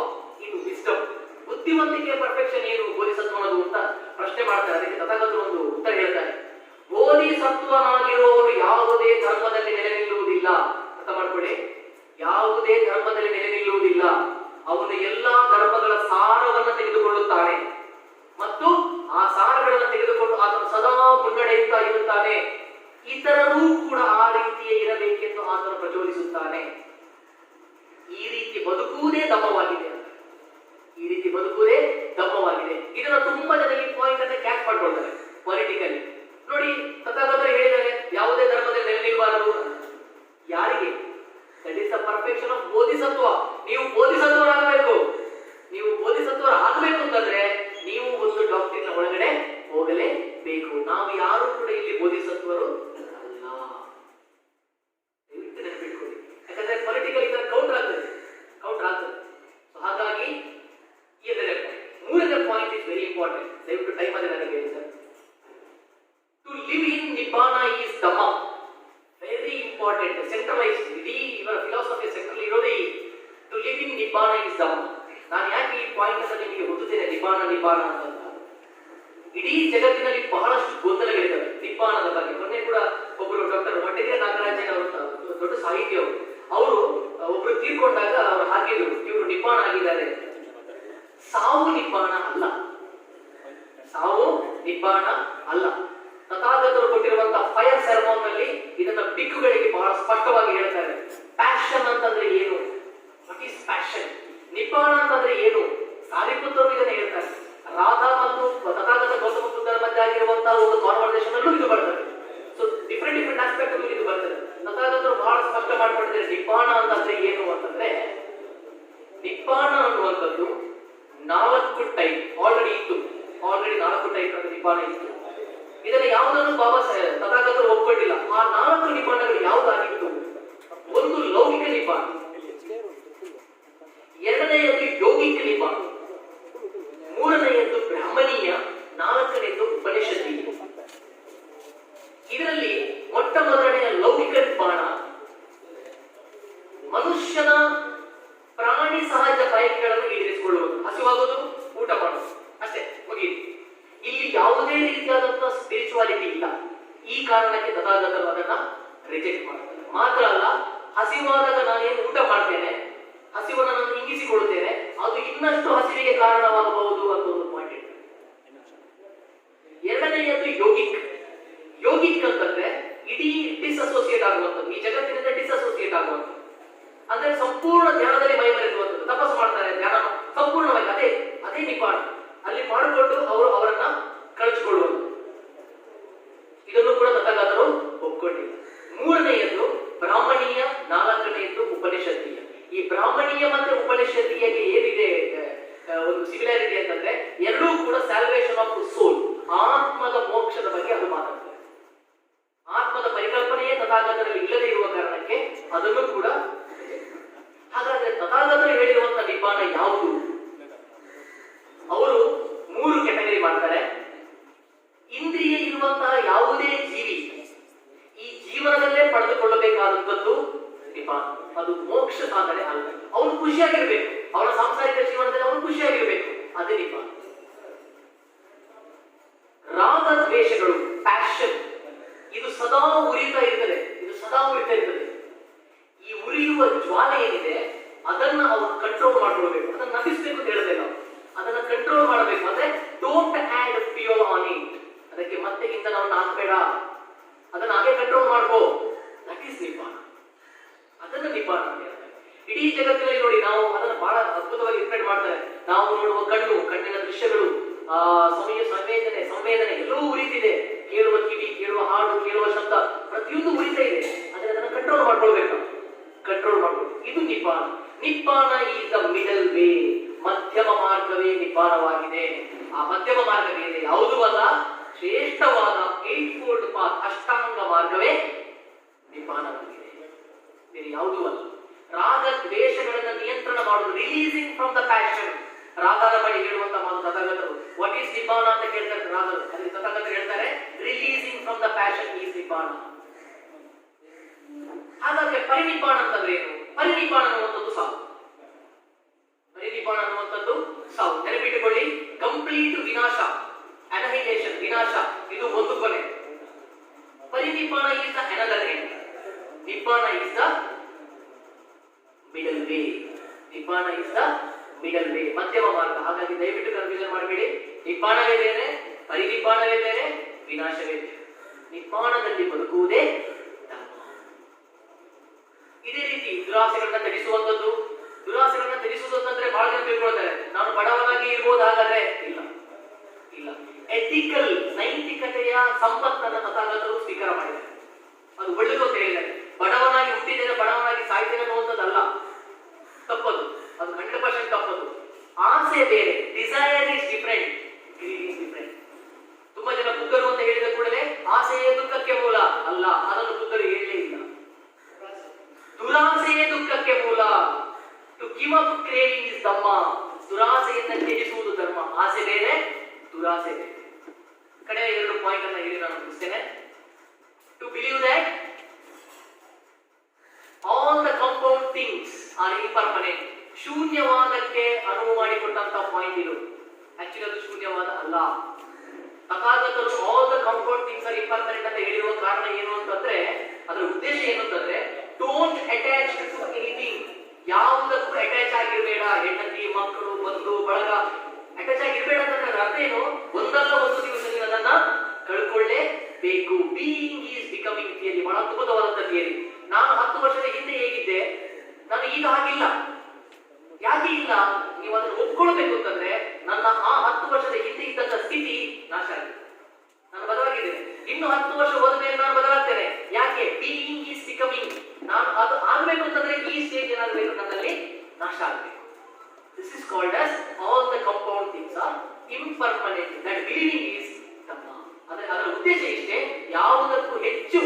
Speaker 1: in wisdom? ಬುದ್ಧಿವಂತಿಕೆಯ ಪರ್ಫೆಕ್ಷನ್ ಏನು ಬೋಧಿಸತ್ವ ಅನ್ನೋದು ಅಂತ ಪ್ರಶ್ನೆ ಮಾಡ್ತಾರೆ. ಅದಕ್ಕೆ ತಥಾಗತರು ಒಂದು ಉತ್ತರ ಹೇಳ್ತಾರೆ. ಬೋಧಿಸತ್ವನಾಗಿರುವವರು ಯಾವುದೇ ಧರ್ಮದಲ್ಲಿ ನೆಲೆ ನಿಲ್ಲುವುದಿಲ್ಲ. ಅರ್ಥ ಮಾಡ್ಕೊಳ್ಳಿ, ಯಾವುದೇ ಧರ್ಮದಲ್ಲಿ ನೆಲೆ ನಿಲ್ಲುವುದಿಲ್ಲ. ಅವನು ಎಲ್ಲಾ ಧರ್ಮಗಳ ಸಾರವನ್ನು ತೆಗೆದುಕೊಳ್ಳುತ್ತಾನೆ ಮತ್ತು ಆ ಸಾರಗಳನ್ನು ತೆಗೆದುಕೊಂಡು ಆತನು ಸದಾ ಮುನ್ನಡೆಯುತ್ತಾ ಇರುತ್ತಾನೆ. ಇತರರೂ ಕೂಡ ಆ ರೀತಿಯೇ ಇರಬೇಕೆಂದು ಆತನು ಪ್ರಚೋದಿಸುತ್ತಾನೆ. ಈ ರೀತಿ ಬದುಕುವುದೇ ಧಮ್ಮವಾಗಿದೆ. ತುಂಬಾ ಜನ ಈ ಪಾಯಿಂಟ್ ಅನ್ನ ಕ್ಯಾಚ್ ಮಾಡ್ಕೊಳ್ತಾರೆ ಪೊಲಿಟಿಕಲಿ. ನೋಡಿ, ತಥಾಗತರು ಹೇಳಿದ್ದಾರೆ ಯಾವುದೇ ಧರ್ಮದಲ್ಲಿ ನೆಲೆ ನಿಲ್ಲಬಾರದು. ಯಾರಿಗೆ? That is the perfection of bodhisattva. ನೀವು ಬೋಧಿಸತ್ವರಾಗಬೇಕು. ನೀವು ಬೋಧಿಸತ್ವರಾಗಬೇಕು ಅಂತಂದ್ರೆ ನೀವು ಒಂದು ಡಾಕ್ಟರಿನ ಒಳಗಡೆ ಹೋಗಲೇಬೇಕು. ನಾವು ಯಾರು ಕೂಡ ಇಲ್ಲಿ ಬೋಧಿಸತ್ವರು ಅಲ್ಲ. ನೆನಪಿಟ್ಕೊಳ್ಳಿ, ಯಾಕಂದ್ರೆ ಪೊಲಿಟಿಕಲ್ ಇದರ ಕೌಂಟರ್ ಆಗ್ತದೆ. ಸೊ ಹಾಗಾಗಿ ಮೂರನೇ ಪಾಯಿಂಟ್ ಇಸ್ ವೆರಿ ಇಂಪಾರ್ಟೆಂಟ್. ದಯವಿಟ್ಟು ಟೈಮ್ ಅಲ್ಲಿ ನನಗೆ ಹೇಳಿ sir. To live in nibbana is dhamma. Very important. Centralise ಇಡೀ ಇವರ ಫಿಲಾಸಫಿ ಸೆಂಟ್ರಲ್ ಇರೋದೇ to live in nibbana is dhamma. ನಾನು ಯಾಕೆ ಈ ಪಾಯಿಂಟ್ ಅನ್ನು ನಿಮಗೆ ಓದುತ್ತೇನೆ ನಿಬ್ಬಾನ ಅಂತ? ಇಡೀ ಜಗತ್ತಿನಲ್ಲಿ ಬಹಳಷ್ಟು ಗೊಂದಲಗಳಿದ್ದಾವೆ ನಿಬ್ಬಾನದ ಬಗ್ಗೆ. ಮೊನ್ನೆ ಕೂಡ ಒಬ್ಬರು ಡಾಕ್ಟರ್ ಮಟ್ಟಿಗೆ ನಾಗರಾಜನ್ ಅವರು, ದೊಡ್ಡ ಸಾಹಿತಿ ಅವರು ಒಬ್ರು ತೀರ್ಕೊಂಡಾಗ ಅವರು ಹಾಕಿದ್ರು ಇವರು ನಿಬ್ಬಾನ ಆಗಿದ್ದಾರೆ. ಸಾವು ನಿಬ್ಬಾನ ಅಲ್ಲ. ಸಾವು ನಿಬ್ಬಾನ ಅಲ್ಲ. ತಥಾಗತರು ಕೊಟ್ಟಿರುವಂತಹ ಫೈರ್ ಸೆರೆಮೋನ್ ನಲ್ಲಿ ಇದನ್ನ ಬಿಕ್ಕುಗಳಿಗೆ ಬಹಳ ಸ್ಪಷ್ಟವಾಗಿ ಹೇಳ್ತಾರೆ. ಪ್ಯಾಷನ್ ಅಂತಂದ್ರೆ ಏನು? What is passion? ನಿಬ್ಬಾನ ಅಂತಂದ್ರೆ ಏನು? ಸಾರಿಪುತ್ರರು ಇದನ್ನ ಹೇಳ್ತಾರೆ. ರಾಧಾ ಮತ್ತು ತಥಾಗತ ಗೌತಮ ಬುದ್ಧರ ಮಧ್ಯೆ ಆಗಿರುವಂತಹ ಒಂದು ಕಾನ್ವರ್ಸೇಷನ್ ಅಲ್ಲೂ ಇದು ಬರ್ತದೆ. ಸೊ ಡಿಫ್ರೆಂಟ್ ಆಸ್ಪೆಕ್ಟ್ ಅಲ್ಲಿ ಇದು ಬರ್ತದೆ. ತಥಾಗತರು ಬಹಳ ಸ್ಪಷ್ಟ ಮಾಡ್ಕೊಂಡಿದ್ದಾರೆ ನಿಬ್ಬಾನ ಅಂತಂದ್ರೆ ಏನು ಅಂತಂದ್ರೆ, ನಿಬ್ಬಾನ ಅನ್ನುವಂಥದ್ದು 4 ಟೈಪ್ ಆಲ್ರೆಡಿ 4 ಟೈಪ್ ಅಂತ ನಿಬ್ಬಾನ ಇತ್ತು. ಇದನ್ನ ಯಾವುದನ್ನು ಬಾಬಾ ತಥಾಗತರು ಒಪ್ಕೊಂಡಿಲ್ಲ. ಆ 4 ನಿಬ್ಬಾನಗಳು ಯಾವುದಾಗಿತ್ತು? ಒಂದು ಲೌಕಿಕ ನಿಬ್ಬಾನ, ಎರಡನೆಯದು ಯೋಗಿಕ ನಿಬ್ಬಾನ, ಮೂರನೆಯದು ಬ್ರಾಹ್ಮಣೀಯ, ನಾಲ್ಕನೆಯದು ಉಪನಿಷದೀಯ. ಇದರಲ್ಲಿ ಮೊಟ್ಟ ಮೊದಲನೆಯ ಲೌಕಿಕ ನಿಬ್ಬಾನ ಮನುಷ್ಯನ ಪ್ರಾಣಿ ಸಹಜ ಬಯಕೆಗಳನ್ನು ಈಡೇರಿಸಿಕೊಳ್ಳುವುದು. ಹಸಿವಾಗುವುದು, ಊಟ ಮಾಡುವುದು, ಅಷ್ಟೇ, ಮುಗಿಯಿತು. ಇಲ್ಲಿ ಯಾವುದೇ ರೀತಿಯಾದಂತಹ ಸ್ಪಿರಿಚುವಾಲಿಟಿ ಇಲ್ಲ. ಈ ಕಾರಣಕ್ಕೆ ತಥಾಗತರು ಅದನ್ನ ರಿಜೆಕ್ಟ್ ಮಾಡ್ತಾರೆ. ಮಾತ್ರ ಅಲ್ಲ, ಹಸಿವಾದಾಗ ನಾನೇನು ಊಟ ಮಾಡ್ತೇನೆ, ಹಸಿವನ್ನು ನಾನು ಇಂಗಿಸಿಕೊಳ್ಳುತ್ತೇನೆ, ಅದು ಇನ್ನಷ್ಟು ಹಸಿವಿಗೆ ಕಾರಣವಾಗಬಹುದು ಅಂತ ಒಂದು ಪಾಯಿಂಟ್ ಇದೆ. ಎರಡನೆಯದು ಯೋಗಿಕ್ ಅಂತಂದ್ರೆ ಇಡೀ ಡಿಸ್ಅಸೋಸಿಯೇಟ್ ಆಗುವಂಥದ್ದು, ಈ ಜಗತ್ತಿನಿಂದ ಡಿಸ್ಅಸೋಸಿಯೇಟ್ ಆಗುವಂಥದ್ದು. ಅಂದ್ರೆ ಸಂಪೂರ್ಣ ಧ್ಯಾನದಲ್ಲಿ ಮೈಮರೆಸುವಂಥದ್ದು. ತಪಸ್ಸು ಮಾಡ್ತಾರೆ, ಧ್ಯಾನ ಸಂಪೂರ್ಣವಾಗಿ ಅದೇ ನಿಬ್ಬಾನ ಅಲ್ಲಿ ಮಾಡಿಕೊಂಡು ಅವರನ್ನ ಕಳಿಸಿಕೊಳ್ಳುವುದು. ಇದನ್ನು ಕೂಡ ತಥಾಗತರು ಒಪ್ಕೊಂಡಿಲ್ಲ. ಮೂರನೆಯದು ಬ್ರಾಹ್ಮಣೀಯ, ನಾಲ್ಕನೆಯದು ಉಪನಿಷದೀಯ. ಈ ಬ್ರಾಹ್ಮಣೀಯ ಮತ್ತೆ ಉಪನಿಷದೀಯಕ್ಕೆ ಏನಿದೆ ಒಂದು ಸಿಮಿಲಾರಿಟಿ ಅಂತಂದ್ರೆ, ಎರಡೂ ಕೂಡ ಸ್ಯಾಲ್ವೇಷನ್ ಆಫ್ ಸೋಲ್, ಆತ್ಮದ ಮೋಕ್ಷದ ಬಗ್ಗೆ ಅದು ಮಾತಾಡ್ತಾರೆ. ಆತ್ಮದ ಪರಿಕಲ್ಪನೆಯೇ ತಥಾಗತರಲ್ಲಿ ಇಲ್ಲದೆ ಇರುವ ಕಾರಣಕ್ಕೆ ಅದನ್ನು ಕೂಡ. ಹಾಗಾದ್ರೆ ತಥಾಗತರು ಹೇಳಿರುವಂತಹ ನಿಬ್ಬಾನ ಯಾವುದು? ಅವರು 3 ಕ್ಯಾಟಗರಿ ಮಾಡ್ತಾರೆ. ಇಂದ್ರಿಯ ಇರುವಂತಹ ಯಾವುದೇ ಜೀವಿ ಈ ಜೀವನದಲ್ಲೇ ಪಡೆದುಕೊಳ್ಳಬೇಕಾದಂಥದ್ದು ನಿಬ್ಬಾನ. ಅದು ಮೋಕ್ಷ ಸಾಧನೆ ಅಲ್ಲ. ಅವನು ಖುಷಿಯಾಗಿರ್ಬೇಕು, ಅವನ ಸಾಂಸಾರಿಕ ಜೀವನದಲ್ಲಿ ಅವನು ಖುಷಿಯಾಗಿರ್ಬೇಕು, ಅದೇ ನಿಬ್ಬಾನ. ರಾಗ ದ್ವೇಷಗಳು, ಪ್ಯಾಷನ್, ಇದು ಸದಾ ಉರಿತಾ ಇರ್ತದೆ. ಈ ಉರಿಯುವ ಜ್ವಾಲೆ ಏನಿದೆ ಅದನ್ನ ಅವರು ಕಂಟ್ರೋಲ್ ಮಾಡ್ಕೊಳ್ಬೇಕು. ಅದನ್ನ ನಟಿಸ್ಬೇಕು ಅಂತ ಹೇಳ್ತೇವೆ ನಾವು. ಅದನ್ನ ಕಂಟ್ರೋಲ್ ಮಾಡಬೇಕು. ಅಂದ್ರೆ don't add fuel on it. ಅದಕ್ಕೆ ಮತ್ತೆ ಇಂಧನವನ್ನು ಹಾಕಬೇಡ, ಅದನ್ನ ಹಾಗೆ ಕಂಟ್ರೋಲ್ ಮಾಡ್ಕೋ. That is nibbana. ಅದನ್ನ ನಿಬ್ಬಾನ ಅಂತ ಹೇಳ್ತಾರೆ. ಇಡೀ ಜಗತ್ತಿನಲ್ಲಿ ನೋಡಿ, ನಾವು ಅದನ್ನ ಬಹಳ ಅದ್ಭುತವಾಗಿ ಇಂಪ್ರೆಂಟ್ ಮಾಡ್ತಾರೆ. ನಾವು ನೋಡುವ ಕಣ್ಣಿನ ದೃಶ್ಯಗಳು, ಸಂವೇದನೆ ಎಲ್ಲವೂ ಉರಿತಿದೆ. ಕೇಳುವ ಕಿವಿ, ಕೇಳುವ ಹಾಡು, ಕೇಳುವ ಶಬ್ದ ಪ್ರತಿಯೊಂದು ಉರಿತಾ ಇದೆ. ಆದರೆ ಅದನ್ನ ಕಂಟ್ರೋಲ್ ಮಾಡ್ಕೊಳ್ಬೇಕು. ಇದು ನಿಬ್ಬಾನ. ನಿಬ್ಬಾನ ಈಸ್ ದ ಮಿಡಲ್ ವೇ. ಮಧ್ಯಮ ಮಾರ್ಗವೇ ನಿಬ್ಬಾನವಾಗಿದೆ. ಆ ಮಧ್ಯಮ ಮಾರ್ಗವೇನೆ ಯಾವುದೂ ಅಲ್ಲ, ಶ್ರೇಷ್ಠವಾದ 8-fold ಪಾತ್, ಅಷ್ಟಾಂಗ ಮಾರ್ಗವೇ ನಿಬ್ಬಾನವಾಗಿದೆ. ಬೇರೆ ಯಾವುದೂ ಅಲ್ಲ. ರಾಗ ದ್ವೇಷಗಳನ್ನು ನಿಯಂತ್ರಣ ಮಾಡುವುದು, ರಿಲೀಸಿಂಗ್ ಫ್ರಮ್ ದ ಪ್ಯಾಷನ್. ರಾಗದ ಬಳಿ ಹೇಳುವಂತ ಮಾತು ತಥಾಗತರು. ವಾಟ್ ಈಸ್ ನಿಬ್ಬಾನ ಅಂತ ಕೇಳ್ತಾರೆ ರಾಗರು. ಅಲ್ಲಿ ತಥಾಗತರು ಹೇಳ್ತಾರೆ releasing from the passion is nibbana. ಹಾಗಾದ್ರೆ ಪರಿನಿಬ್ಬಾನ ಅಂತಂದ್ರೆ ಏನು? ಪರಿನಿಬ್ಬಾನ ಅನ್ನುವಂಥದ್ದು ಸಾವು. ನೆನಪಿಟ್ಟುಕೊಳ್ಳಿ, ಕಂಪ್ಲೀಟ್ ವಿನಾಶ, ಅನಹೈಲೇಷನ್, ವಿನಾಶ, ಇದು ಒಂದು ಕೊನೆ. Parinibbana is the another end. Nibbana is the middle way. ಮಧ್ಯಮ ಮಾರ್ಗ. ಹಾಗಾಗಿ ದಯವಿಟ್ಟು ಕನ್ಫ್ಯೂಷನ್ ಮಾಡಬೇಡಿ. ನಿಬ್ಬಾನವೇ ಬೇರೆ, ಪರಿನಿಬ್ಬಾನವೇ ಬೇರೆ, ವಿನಾಶವೇ ಬೇರೆ. ನಿಬ್ಬಾನದಲ್ಲಿ ಬದುಕುವುದೇ ಧರ್ಮ. ಇದೇ ರೀತಿ ದುರಾಸೆಗಳನ್ನ ತ್ಯಜಿಸುವಂಥದ್ದು. ದುರಾಸೆಗಳನ್ನ ತ್ಯಜಿಸುವುದಂದ್ರೆ ಬಹಳ ಜನ ತಿಳ್ಕೊಳ್ತಾರೆ, ನಾನು ಬಡವನಾಗಿ ಇರ್ಬೋದು. ಹಾಗಾದ್ರೆ ಇಲ್ಲ. ನೈತಿಕತೆಯ ಸಂಪತ್ತನ್ನು ತಥಾಗತರು ಸ್ವೀಕಾರ ಮಾಡಿದ್ದಾರೆ. ಅದು ಒಳ್ಳೆಯದು ಅಂತ ಹೇಳಿದ್ದಾರೆ. ಬಡವನಾಗಿ ಹುಟ್ಟಿದ್ದೇನೆ, ಬಡವನಾಗಿ ಸಾಯ್ತೇನೆ ಅನ್ನುವಂಥದ್ದಲ್ಲ, ತಪ್ಪದು. ಅದು 100% ತಪ್ಪದು. ಆಸೆ ಬೇರೆ, desire is different, greed is different. ತುಂಬಾ ಜನ ಬುದ್ಧರು ಅಂತ ಹೇಳಿದ ಕೂಡಲೇ ಆಸೆಯೇ ದುಃಖಕ್ಕೆ ಮೂಲ ಅಲ್ಲ, ಅದನ್ನು ಬುದ್ಧರು ಹೇಳಲೇ ಇಲ್ಲ. ದುರಾಸೆಯೇ ದುಃಖಕ್ಕೆ ಮೂಲ. To give up craving is dhamma. ದುರಾಸೆಯಿಂದ ತ್ಯಜಿಸುವುದು ಧರ್ಮ. ಆಸೆ ಬೇರೆ, ದುರಾಸೆ ಬೇರೆ. ಕಡೆಯ 2 ಪಾಯಿಂಟ್ ಅನ್ನು ಹೇಳಿ ನಾನು ಮುಗಿಸ್ತೇನೆ. To believe that all the compound things are impermanent. ಶೂನ್ಯವಾದಕ್ಕೆ ಅನುವು ಮಾಡಿಕೊಟ್ಟಂತ ಪಾಯಿಂಟ್ ಇದು. ಆಕ್ಚುಲಿ ಅದು ಶೂನ್ಯವಾದ ಅಲ್ಲ. ತಥಾಗತರು all the compound things are impermanent ಅಂತ ಹೇಳಿರುವ ಕಾರಣ ಏನು ಅಂತಂದ್ರೆ, ಅದರ ಉದ್ದೇಶ ಏನು ಅಂತಂದ್ರೆ, ಡೋಂಟ್ ಅಟ್ಯಾಚ್ ಟು ಎನಿಥಿಂಗ್. ಯಾವುದಕ್ಕೂ ಅಟ್ಯಾಚ್ ಆಗಿರಬೇಡ. ಹೆಂಡತಿ, ಮಕ್ಕಳು, ಬಂಧು ಬಳಗ ಅಟ್ಯಾಚ್ ಆಗಿರಬೇಡ ಅಂತಂದ್ರೆ ಅರ್ಥ ಏನು? ಒಂದಲ್ಲ ಒಂದು ದಿವಸ ನೀವು ಅದನ್ನ ಕಳ್ಕೊಳ್ಳೇಬೇಕು. ಬೀಯಿಂಗ್ ಈಸ್ ಬಿಕಮಿಂಗ್ ಥಿಯರಿ ಬಹಳ ಅದ್ಭುತವಾದಂತ ಥಿಯರಿ. ನಾನು 10 ವರ್ಷದ ಹಿಂದೆ ಹೇಗಿದ್ದೆ, ನಾನು ಈಗ ಹಾಗಿಲ್ಲ. ಯಾಕೆ ಇಲ್ಲ? ನೀವು ಅದನ್ನು ಒಪ್ಕೊಳ್ಬೇಕು ಅಂತಂದ್ರೆ, ನನ್ನ ಆ 10 ವರ್ಷದ ಹಿಂದೆ ಇದ್ದಂತ ಸ್ಥಿತಿ ನಾಶ ಆಗಿದೆ. ನಾನು ಬದಲಾಗಿದ್ದೇನೆ. ಇನ್ನು 10 ವರ್ಷ ಹೋದ ಮೇಲೆ ನಾನು ಬದಲಾಗ್ತೇನೆ. ಯಾಕೆ? Being is becoming. ನಾನು ಅದು ಆಗ್ಬೇಕು ಅಂತಂದ್ರೆ ಈ ಸ್ಟೇಜ್ ಏನಾಗಬೇಕು, ನನ್ನಲ್ಲಿ ನಾಶ ಆಗಬೇಕು. This is called as all the compound things are impermanent. That believing is dhamma. ಅದರ ಉದ್ದೇಶ ಇಷ್ಟೇ, ಯಾವುದಕ್ಕೂ ಹೆಚ್ಚು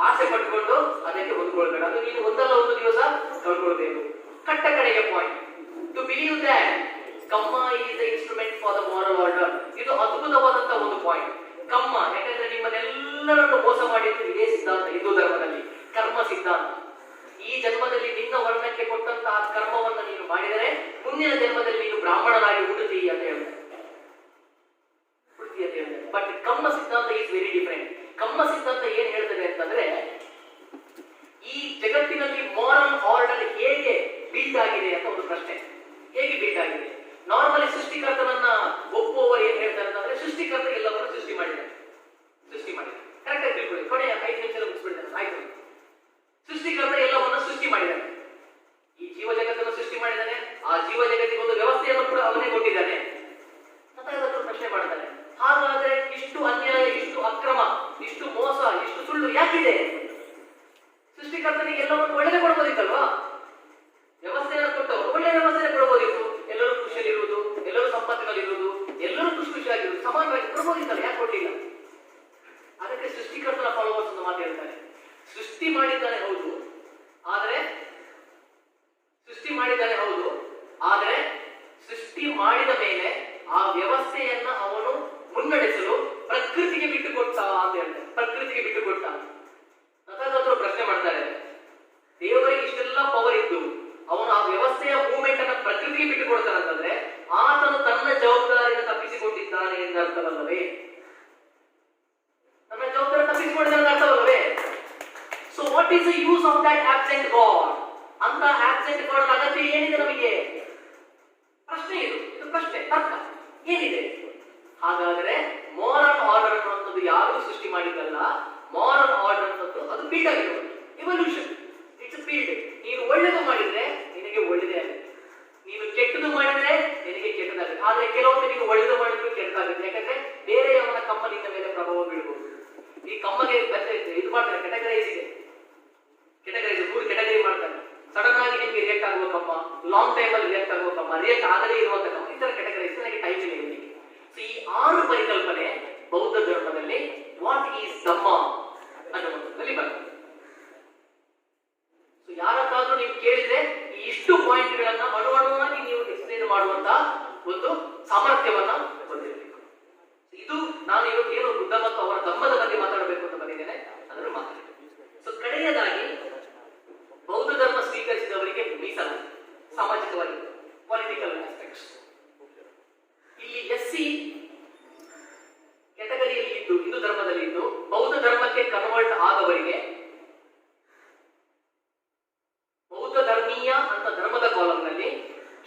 Speaker 1: ಆಸೆ ಪಟ್ಕೊಂಡು ಅದಕ್ಕೆ ಹೊಂದ್ಕೊಳ್ಬೇಡ. ಅದು ನೀನು ಒಂದಲ್ಲ ಒಂದು ದಿವಸ ಕಳ್ಕೊಳ್ಬೇಕು. ಕಟ್ಟ ಕಡೆಗೆ ಪಾಯಿಂಟ್, ಟು ಬಿಲೀವ್ ದಟ್ ಕಮ್ಮ is the instrument for the moral order. ಇದು ಅದ್ಭುತವಾದಂತ ಒಂದು ಪಾಯಿಂಟ್. ಕಮ್ಮ, ಯಾಕಂದ್ರೆ ನಿಮ್ಮನ್ನೆಲ್ಲರನ್ನು ಮೋಸ ಮಾಡಿದ್ದು ಇದೇ ಸಿದ್ಧಾಂತ ಹಿಂದೂ ಧರ್ಮದಲ್ಲಿ, ಕರ್ಮ ಸಿದ್ಧಾಂತ. ಈ ಜನ್ಮದಲ್ಲಿ ನಿನ್ನ ವರ್ಣಕ್ಕೆ ಕೊಟ್ಟಂತಹ ಕರ್ಮವನ್ನು ನೀನು ಮಾಡಿದರೆ ಮುಂದಿನ ಜನ್ಮದಲ್ಲಿ ನೀನು ಬ್ರಾಹ್ಮಣನಾಗಿ ಹುಟ್ಟುತ್ತೀ ಅಂತ ಹೇಳ್ತಾರೆ. ಬಟ್ ಕಮ್ಮ ಸಿದ್ಧಾಂತ ಈಸ್ ವೆರಿ ಡಿಫರೆಂಟ್. ಕಮ್ಮ ಸಿದ್ಧಾಂತ ಏನ್ ಹೇಳ್ತದೆ ಅಂತಂದ್ರೆ, ಈ ಜಗತ್ತಿನಲ್ಲಿ ಮಾರಲ್ ಆರ್ಡರ್ ಹೇಗೆ ಬಿಲ್ಡ್ ಆಗಿದೆ ಅಂತ ಒಂದು ಪ್ರಶ್ನೆ. ಹೇಗೆ ಬಿಲ್ಡ್ ಆಗಿದೆ? ನಾರ್ಮಲಿ ಸೃಷ್ಟಿಕರ್ತನನ್ನ ಒಪ್ಪುವವರು ಏನ್ ಹೇಳ್ತಾರೆ ಅಂತಂದ್ರೆ, ಸೃಷ್ಟಿಕರ್ತ ಎಲ್ಲವನ್ನು ಸೃಷ್ಟಿ ಮಾಡಿದ್ದಾರೆ. ಕರೆಕ್ಟ್ ಆಗಿ ತಿಳ್ಕೊಳ್ಳಿ. ಕೊನೆಯ 5 ನಿಮಿಷ ಮುಗಿಸ್ಬಿಡ್ತಾರೆ. ಆಯ್ತು, ಸೃಷ್ಟಿಕರ್ತ ಎಲ್ಲವನ್ನ ಸೃಷ್ಟಿ ಮಾಡಿದ್ದಾನೆ. ಈ ಜೀವ ಜಗತ್ತನ್ನು ಸೃಷ್ಟಿ ಮಾಡಿದ್ದಾನೆ. ಆ ಜೀವ ಜಗತ್ತಿಗೆ ಒಂದು ವ್ಯವಸ್ಥೆಯನ್ನು ಕೂಡ ಅವನೇ ಕೊಟ್ಟಿದ್ದಾನೆ. ತಥಾಗತರು ಪ್ರಶ್ನೆ ಮಾಡ್ತಾನೆ, ಹಾಗಾದ್ರೆ ಇಷ್ಟು ಅನ್ಯಾಯ, ಇಷ್ಟು ಅಕ್ರಮ, ಇಷ್ಟು ಮೋಸ, ಇಷ್ಟು ಸುಳ್ಳು ಯಾಕಿದೆ? ಸೃಷ್ಟಿಕರ್ತನಿಗೆ ಎಲ್ಲವನ್ನು ಒಳ್ಳೆದೇ ಕೊಡ್ಬೋದಿತ್ತಲ್ವಾ? ವ್ಯವಸ್ಥೆಯನ್ನು ಕೊಟ್ಟವರು ಒಳ್ಳೆ ವ್ಯವಸ್ಥೆ ಕೊಡ್ಬೋದಿತ್ತು. ಎಲ್ಲರೂ ಖುಷಿಯಲ್ಲಿರುವುದು, ಎಲ್ಲರೂ ಸಂಪತ್ತಿನಲ್ಲಿರುವುದು, ಎಲ್ಲರೂ ಖುಷಿಯಾಗಿರುವುದು, ಸಮಾಜವಾಗಿ ಕೊಡ್ಬೋದಿತ್ತಲ್ಲ, ಯಾಕೆ ಕೊಟ್ಟಿಲ್ಲ? ಅದಕ್ಕೆ ಸೃಷ್ಟಿಕರ್ತನ ಫಾಲೋವರ್ಸ್ ಒಂದು ಮಾತು ಹೇಳ್ತಾರೆ, ಸೃಷ್ಟಿ ಮಾಡಿದ್ದಾನೆ ಹೌದು, ಆದರೆ ಸೃಷ್ಟಿ ಮಾಡಿದ ಮೇಲೆ ಆ ವ್ಯವಸ್ಥೆಯನ್ನ ಅವನು ಮುನ್ನಡೆಸಲು ಪ್ರಕೃತಿಗೆ ಬಿಟ್ಟುಕೊಟ್ಟ ಅಂತ ಹೇಳ್ತಾರೆ. ಪ್ರಕೃತಿಗೆ ಬಿಟ್ಟುಕೊಟ್ಟ. ತಥಾಗತರು ಪ್ರಶ್ನೆ ಮಾಡ್ತಾರೆ, ದೇವರಿಗೆ ಇಷ್ಟೆಲ್ಲ ಪವರ್ ಇದ್ದು ಅವನು ಆ ವ್ಯವಸ್ಥೆಯ ಮೂವ್ಮೆಂಟ್ ಅನ್ನ ಪ್ರಕೃತಿಗೆ ಬಿಟ್ಟುಕೊಡ್ತಾನೆ ಅಂತಂದ್ರೆ, ಆತನು ತನ್ನ ಜವಾಬ್ದಾರಿಯನ್ನು ತಪ್ಪಿಸಿಕೊಂಡಿದ್ದಾನೆ ಎಂದರ್ಥವಲ್ಲವೇ? ತನ್ನ ಜವಾಬ್ದಾರಿ ತಪ್ಪಿಸಿಕೊಂಡಿದ್ದಾನೆ ಅರ್ಥವಲ್ಲವೇ? So what is the use of that absent God? ಅಂತ ಆಬ್ಸೆಂಟ್ ಗಾಡ್ ಅಗತ್ಯ ಏನಿದೆ ನಮಗೆ? ಪ್ರಶ್ನೆ ಇದು ಪ್ರಶ್ನೆ, ತರ್ಕ ಏನಿದೆ? ಹಾಗಾದ್ರೆ ಮಾರಲ್ ಆರ್ಡರ್ ಅನ್ನುವಂಥದ್ದು ಯಾರು ಸೃಷ್ಟಿ ಮಾಡಿದ್ದಲ್ಲ. ಮಾರಲ್ ಆರ್ಡರ್ ಅನ್ನೋದು ಅದು ಬಿಲ್ಡ್ ಆಗಿರೋದು, ಇವಲ್ಯೂಷನ್. It's build. ನೀನು ಒಳ್ಳೆದು ಮಾಡಿದ್ರೆ ನಿನಗೆ ಒಳ್ಳೆದೇ ಆಗುತ್ತೆ, ನೀನು ಕೆಟ್ಟದು ಮಾಡಿದ್ರೆ ನಿನಗೆ ಕೆಟ್ಟದಾಗುತ್ತೆ. ಆದ್ರೆ ಕೆಲವೊಮ್ಮೆ ನೀನು ಒಳ್ಳೆದು ಮಾಡಿದ್ರು ಕೆಟ್ಟದಾಗುತ್ತೆ. ಯಾಕಂದ್ರೆ ಬೇರೆಯವನ ಕಮ್ಮ ನಿನ್ನ ಮೇಲೆ ಪ್ರಭಾವ ಬೀಳಬಹುದು. ಈ ಕಮ್ಮಗೆ ಇದು ಮಾಡ್ತಾರೆ, ಕೆಟಗರೈಸ್ ಇದೆ. ಕೆಟಗರೈಸ್ 3 ಕೆಟಗರಿ ಮಾಡ್ತಾರೆ. ಸಡನ್ ಆಗಿ ನಿಮ್ಗೆ ರಿಯಾಕ್ಟ್ ಆಗುವ ಕಮ್ಮ, ಲಾಂಗ್ ಟೈಮ್ ಅಲ್ಲಿ ರಿಯಾಕ್ಟ್ ಆಗುವ ಕಮ್ಮ, ರಿಯಾಕ್ಟ್ ಆಗದೇ ಇರುವಂತ ಕಮ್ಮ, ಈ ತರ ಕೆಟಗರೈಸ್ ನನಗೆ ಟೈಮ್ ಇಲ್ಲ ಇವನಿಗೆ. ಸೊ ಈ 6 ಪರಿಕಲ್ಪನೆ ಬೌದ್ಧ ಧರ್ಮದಲ್ಲಿ ವಾಟ್ ಈಸ್ ಧಮ್ಮ ಅನ್ನುವಂಥದ್ದಲ್ಲಿ ಬರ್ತದೆ. ಸೊ ಯಾರಕ್ಕಾದ್ರೂ ನೀವು ಕೇಳಿದ್ರೆ ಈ ಇಷ್ಟು ಪಾಯಿಂಟ್ಗಳನ್ನ ಅಣುವಣುವಾಗಿ ನೀವು ಎಕ್ಸ್ಪ್ಲೇನ್ ಮಾಡುವಂತ ಒಂದು ಸಾಮರ್ಥ್ಯವನ್ನ ಹೊಂದಿರಬೇಕು. ಇದು ನಾನು ಇವತ್ತು ಏನು ಬುದ್ಧ ಮತ್ತು ಅವರ ಧರ್ಮದ ಬಗ್ಗೆ ಮಾತಾಡಬೇಕು ಅಂತ ಬಂದಿದ್ದೇನೆ, ಅದನ್ನು ಮಾತಾಡಬೇಕು. ಸೊ ಕಡೆಯದಾಗಿ ಬೌದ್ಧ ಧರ್ಮ ಸ್ವೀಕರಿಸಿದವರಿಗೆ ಮೀಸಲಾತಿ, ಸಾಮಾಜಿಕವಾಗಿ ಪೊಲಿಟಿಕಲ್ ಆಸ್ಪೆಕ್ಟ್ಸ್. ಇಲ್ಲಿ SC ಕೆಟಗರಿಯಲ್ಲಿ ಇದ್ದು, ಹಿಂದೂ ಧರ್ಮದಲ್ಲಿ ಇದ್ದು ಬೌದ್ಧ ಧರ್ಮಕ್ಕೆ ಕನ್ವರ್ಟ್ ಆದವರಿಗೆ ಬೌದ್ಧ ಧರ್ಮೀಯ ಅಂತ ಧರ್ಮದ ಕಾಲಂನಲ್ಲಿ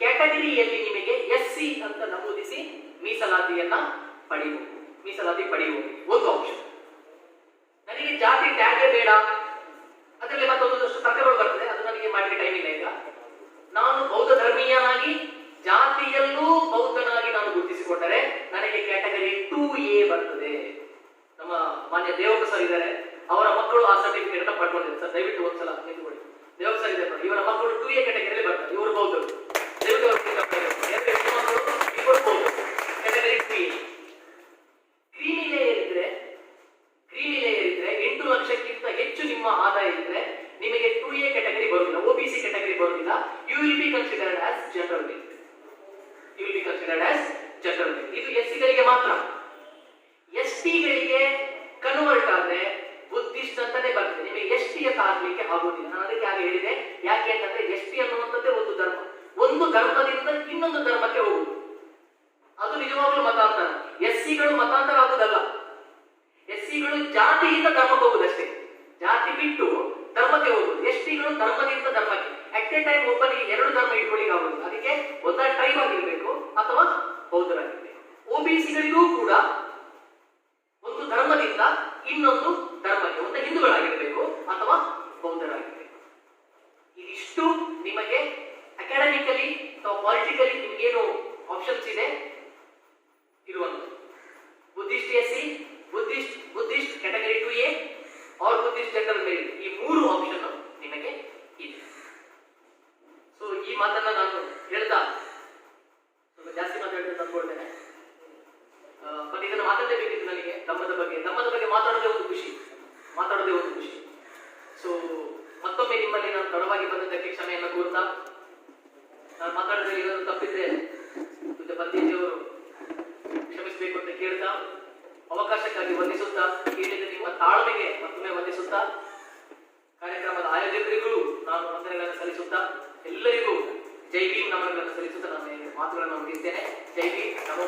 Speaker 1: ಕ್ಯಾಟಗರಿಯಲ್ಲಿ ನಿಮಗೆ SC ಅಂತ ನಮೂದಿಸಿ ಮೀಸಲಾತಿಯನ್ನ ಪಡೆಯಬಹುದು. ಮೀಸಲಾತಿ ಪಡೆಯುವುದು ಒಂದು ಆಪ್ಷನ್. ನನಗೆ ಜಾತಿ ಟ್ಯಾಗೇ ಬೇಡ, ಅದರಲ್ಲಿ ಮತ್ತೊಂದಷ್ಟು ತರ್ಕಗಳು ಬರ್ತದೆ, ಅದು ನನಗೆ ಮಾಡಲಿಕ್ಕೆ ಟೈಮ್ ಇಲ್ಲ ಈಗ. ನಾನು ಬೌದ್ಧ ಧರ್ಮೀಯನಾಗಿ ಜಾತಿಯಲ್ಲೂ ಬೌದ್ಧನಾಗಿ ನಾನು ಗುರುತಿಸಿಕೊಂಡರೆ ನನಗೆ ಕ್ಯಾಟಗರಿ 2A ಬರ್ತದೆ. ನಮ್ಮ ಮಾನ್ಯ ದೇವಕ ಸರ್ ಇದ್ದಾರೆ, ಅವರ ಮಕ್ಕಳು ಆ ಸರ್ಟಿಫಿಕೇಟ್ ಅನ್ನು ಪಡ್ಕೊಂಡಿದ್ದಾರೆ ಸರ್. ದಯವಿಟ್ಟು ಒಂದ್ಸಲ ನಿಂತುಕೊಳ್ಳಿ. ದೇವಕ ಸರ್ ಇದೆ ನೋಡಿ, ಇವರ ಮಕ್ಕಳು 2A ಕ್ಯಾಟಗರಿಯಲ್ಲಿ ಬರ್ತಾರೆ. ಇವರು ಬೌದ್ಧರು. ದಯವಿಟ್ಟು ಅವರು ಎಷ್ಟು ಮಕ್ಕಳು? ಇವರು ಬೌದ್ಧರು. Category 2A. ಕ್ರೀಮಿ ಲೇಯರ್ ಇದ್ರೆ 8 ಲಕ್ಷಕ್ಕಿಂತ ಹೆಚ್ಚು ನಿಮ್ಮ ಆದಾಯ ಇದ್ರೆ ನಿಮಗೆ 2A ಕ್ಯಾಟಗರಿ ಬರುವುದಿಲ್ಲ, OBC ಕ್ಯಾಟಗರಿ ಬರುವುದಿಲ್ಲ. You will be considered as general wage. ಇದು SC ಗಳಿಗೆ ಮಾತ್ರ. ST ಗಳಿಗೆ ಕನ್ವರ್ಟ್ ಆದ್ರೆ ಬುದ್ಧಿಸ್ಟ್ ಅಂತಾನೆ ಬರ್ತದೆ. ನಿಮಗೆ ST ಆಗ್ಲಿಕ್ಕೆ ಆಗೋದಿಲ್ಲ. ನಾನು ಅದಕ್ಕೆ ಹಾಗೆ ಹೇಳಿದೆ. ಯಾಕೆ ಅಂತಂದ್ರೆ ST ಅನ್ನುವಂಥದ್ದೇ ಒಂದು ಧರ್ಮ. ಒಂದು ಧರ್ಮದಿಂದ ಇನ್ನೊಂದು ಧರ್ಮಕ್ಕೆ ಹೋಗುದು, ಅದು ನಿಜವಾಗ್ಲೂ ಮತಾಂತರ. SC ಗಳು ಮತಾಂತರ ಆಗುದಲ್ಲ. SC ಗಳು ಜಾತಿಯಿಂದ ಧರ್ಮಕ್ಕೆ ಹೋಗುದಷ್ಟೇ, ಜಾತಿ ಬಿಟ್ಟು ಧರ್ಮಕ್ಕೆ ಹೋಗುದು. ST ಗಳು ಧರ್ಮದಿಂದ ಧರ್ಮಕ್ಕೆ. ಅಟ್ ಎ ಟೈಮ್ ಒಬ್ಬನಿಗೆ 2 ಧರ್ಮ ಇಟ್ಕೊಳ್ಳಿಕ್ಕೆ ಆಗುದಿಲ್ಲ. ಅದಕ್ಕೆ ಒಂದ ಟ್ರೈಬ್ ಆಗಿರ್ಬೇಕು ಅಥವಾ ಬೌದ್ಧರಾಗಿರ್ಬೇಕು. OBC ಗಳಿಗೂ ಕೂಡ ಒಂದು ಧರ್ಮದಿಂದ ಇನ್ನೊಂದು ಧರ್ಮಕ್ಕೆ, ಒಂದು ಹಿಂದೂಗಳಾಗಿರ್ಬೇಕು ಅಥವಾ ಬೌದ್ಧರಾಗಿರ್ಬೇಕು. ಇದಿಷ್ಟು ನಿಮಗೆ ಅಕಾಡೆಮಿಕಲಿ ಅಥವಾ ಪಾಲಿಟಿಕಲಿ ನಿಮ್ಗೇನು ಆಪ್ಷನ್ಸ್ ಇದೆ ಇರುವಂತ. Buddhist SC, Buddhist category 2A और ಬುದ್ಧಿಸ್ಟ್ ಜನರಲ್ ಮೆರಿಟ್, ಈ 3 ಆಪ್ಷನ್ ನಿಮಗೆ ಇದೆ. ಸೊ ಈ ಮಾತನ್ನ ನಾನು ಹೇಳ್ತಾ ಸ್ವಲ್ಪ ಜಾಸ್ತಿ ಮಾತಾಡಿದ್ರೆ ತಂದ್ಕೊಳ್ತೇನೆ. ಬಟ್ ಇದನ್ನು ಮಾತಾಡಲೇಬೇಕಿತ್ತು ನನಗೆ. ಧಮ್ಮದ ಬಗ್ಗೆ ಮಾತಾಡೋದೇ ಒಂದು ಖುಷಿ. ಸೊ ಮತ್ತೊಮ್ಮೆ ನಿಮ್ಮಲ್ಲಿ ನಾನು ತಡವಾಗಿ ಬಂದದ್ದಕ್ಕೆ ಕ್ಷಮೆಯನ್ನು ಕೋರ್ತಾ, ನಾನು ಮಾತಾಡೋದ್ರಲ್ಲಿ ಏನಾದರೂ ತಪ್ಪಿದ್ರೆ ಪೂಜ್ಯ ಪಂಡಿತಜಿಯವರು ಕ್ಷಮಿಸಬೇಕು ಅಂತ ಕೇಳ್ತಾ, ಅವಕಾಶಕ್ಕಾಗಿ ವಂದಿಸುತ್ತಾ, ಕೇಳಿದ ನಿಮ್ಮ ತಾಳ್ಮೆಗೆ ಮತ್ತೊಮ್ಮೆ ವಂದಿಸುತ್ತಾ, ಕಾರ್ಯಕ್ರಮದ ಆಯೋಜಕರಿಗೂ ನಾನು ವಂದನೆಗಳನ್ನು ಸಲ್ಲಿಸುತ್ತಾ, ಎಲ್ಲರಿಗೂ ಜೈ ಭೀಮ್ ನಮನಗಳನ್ನು ಸಲ್ಲಿಸುತ್ತಾ ನಾನು ಮಾತುಗಳನ್ನು ಮುಗಿಸ್ತೇನೆ. ಜೈ ಭೀಮ್, ನಮೋ.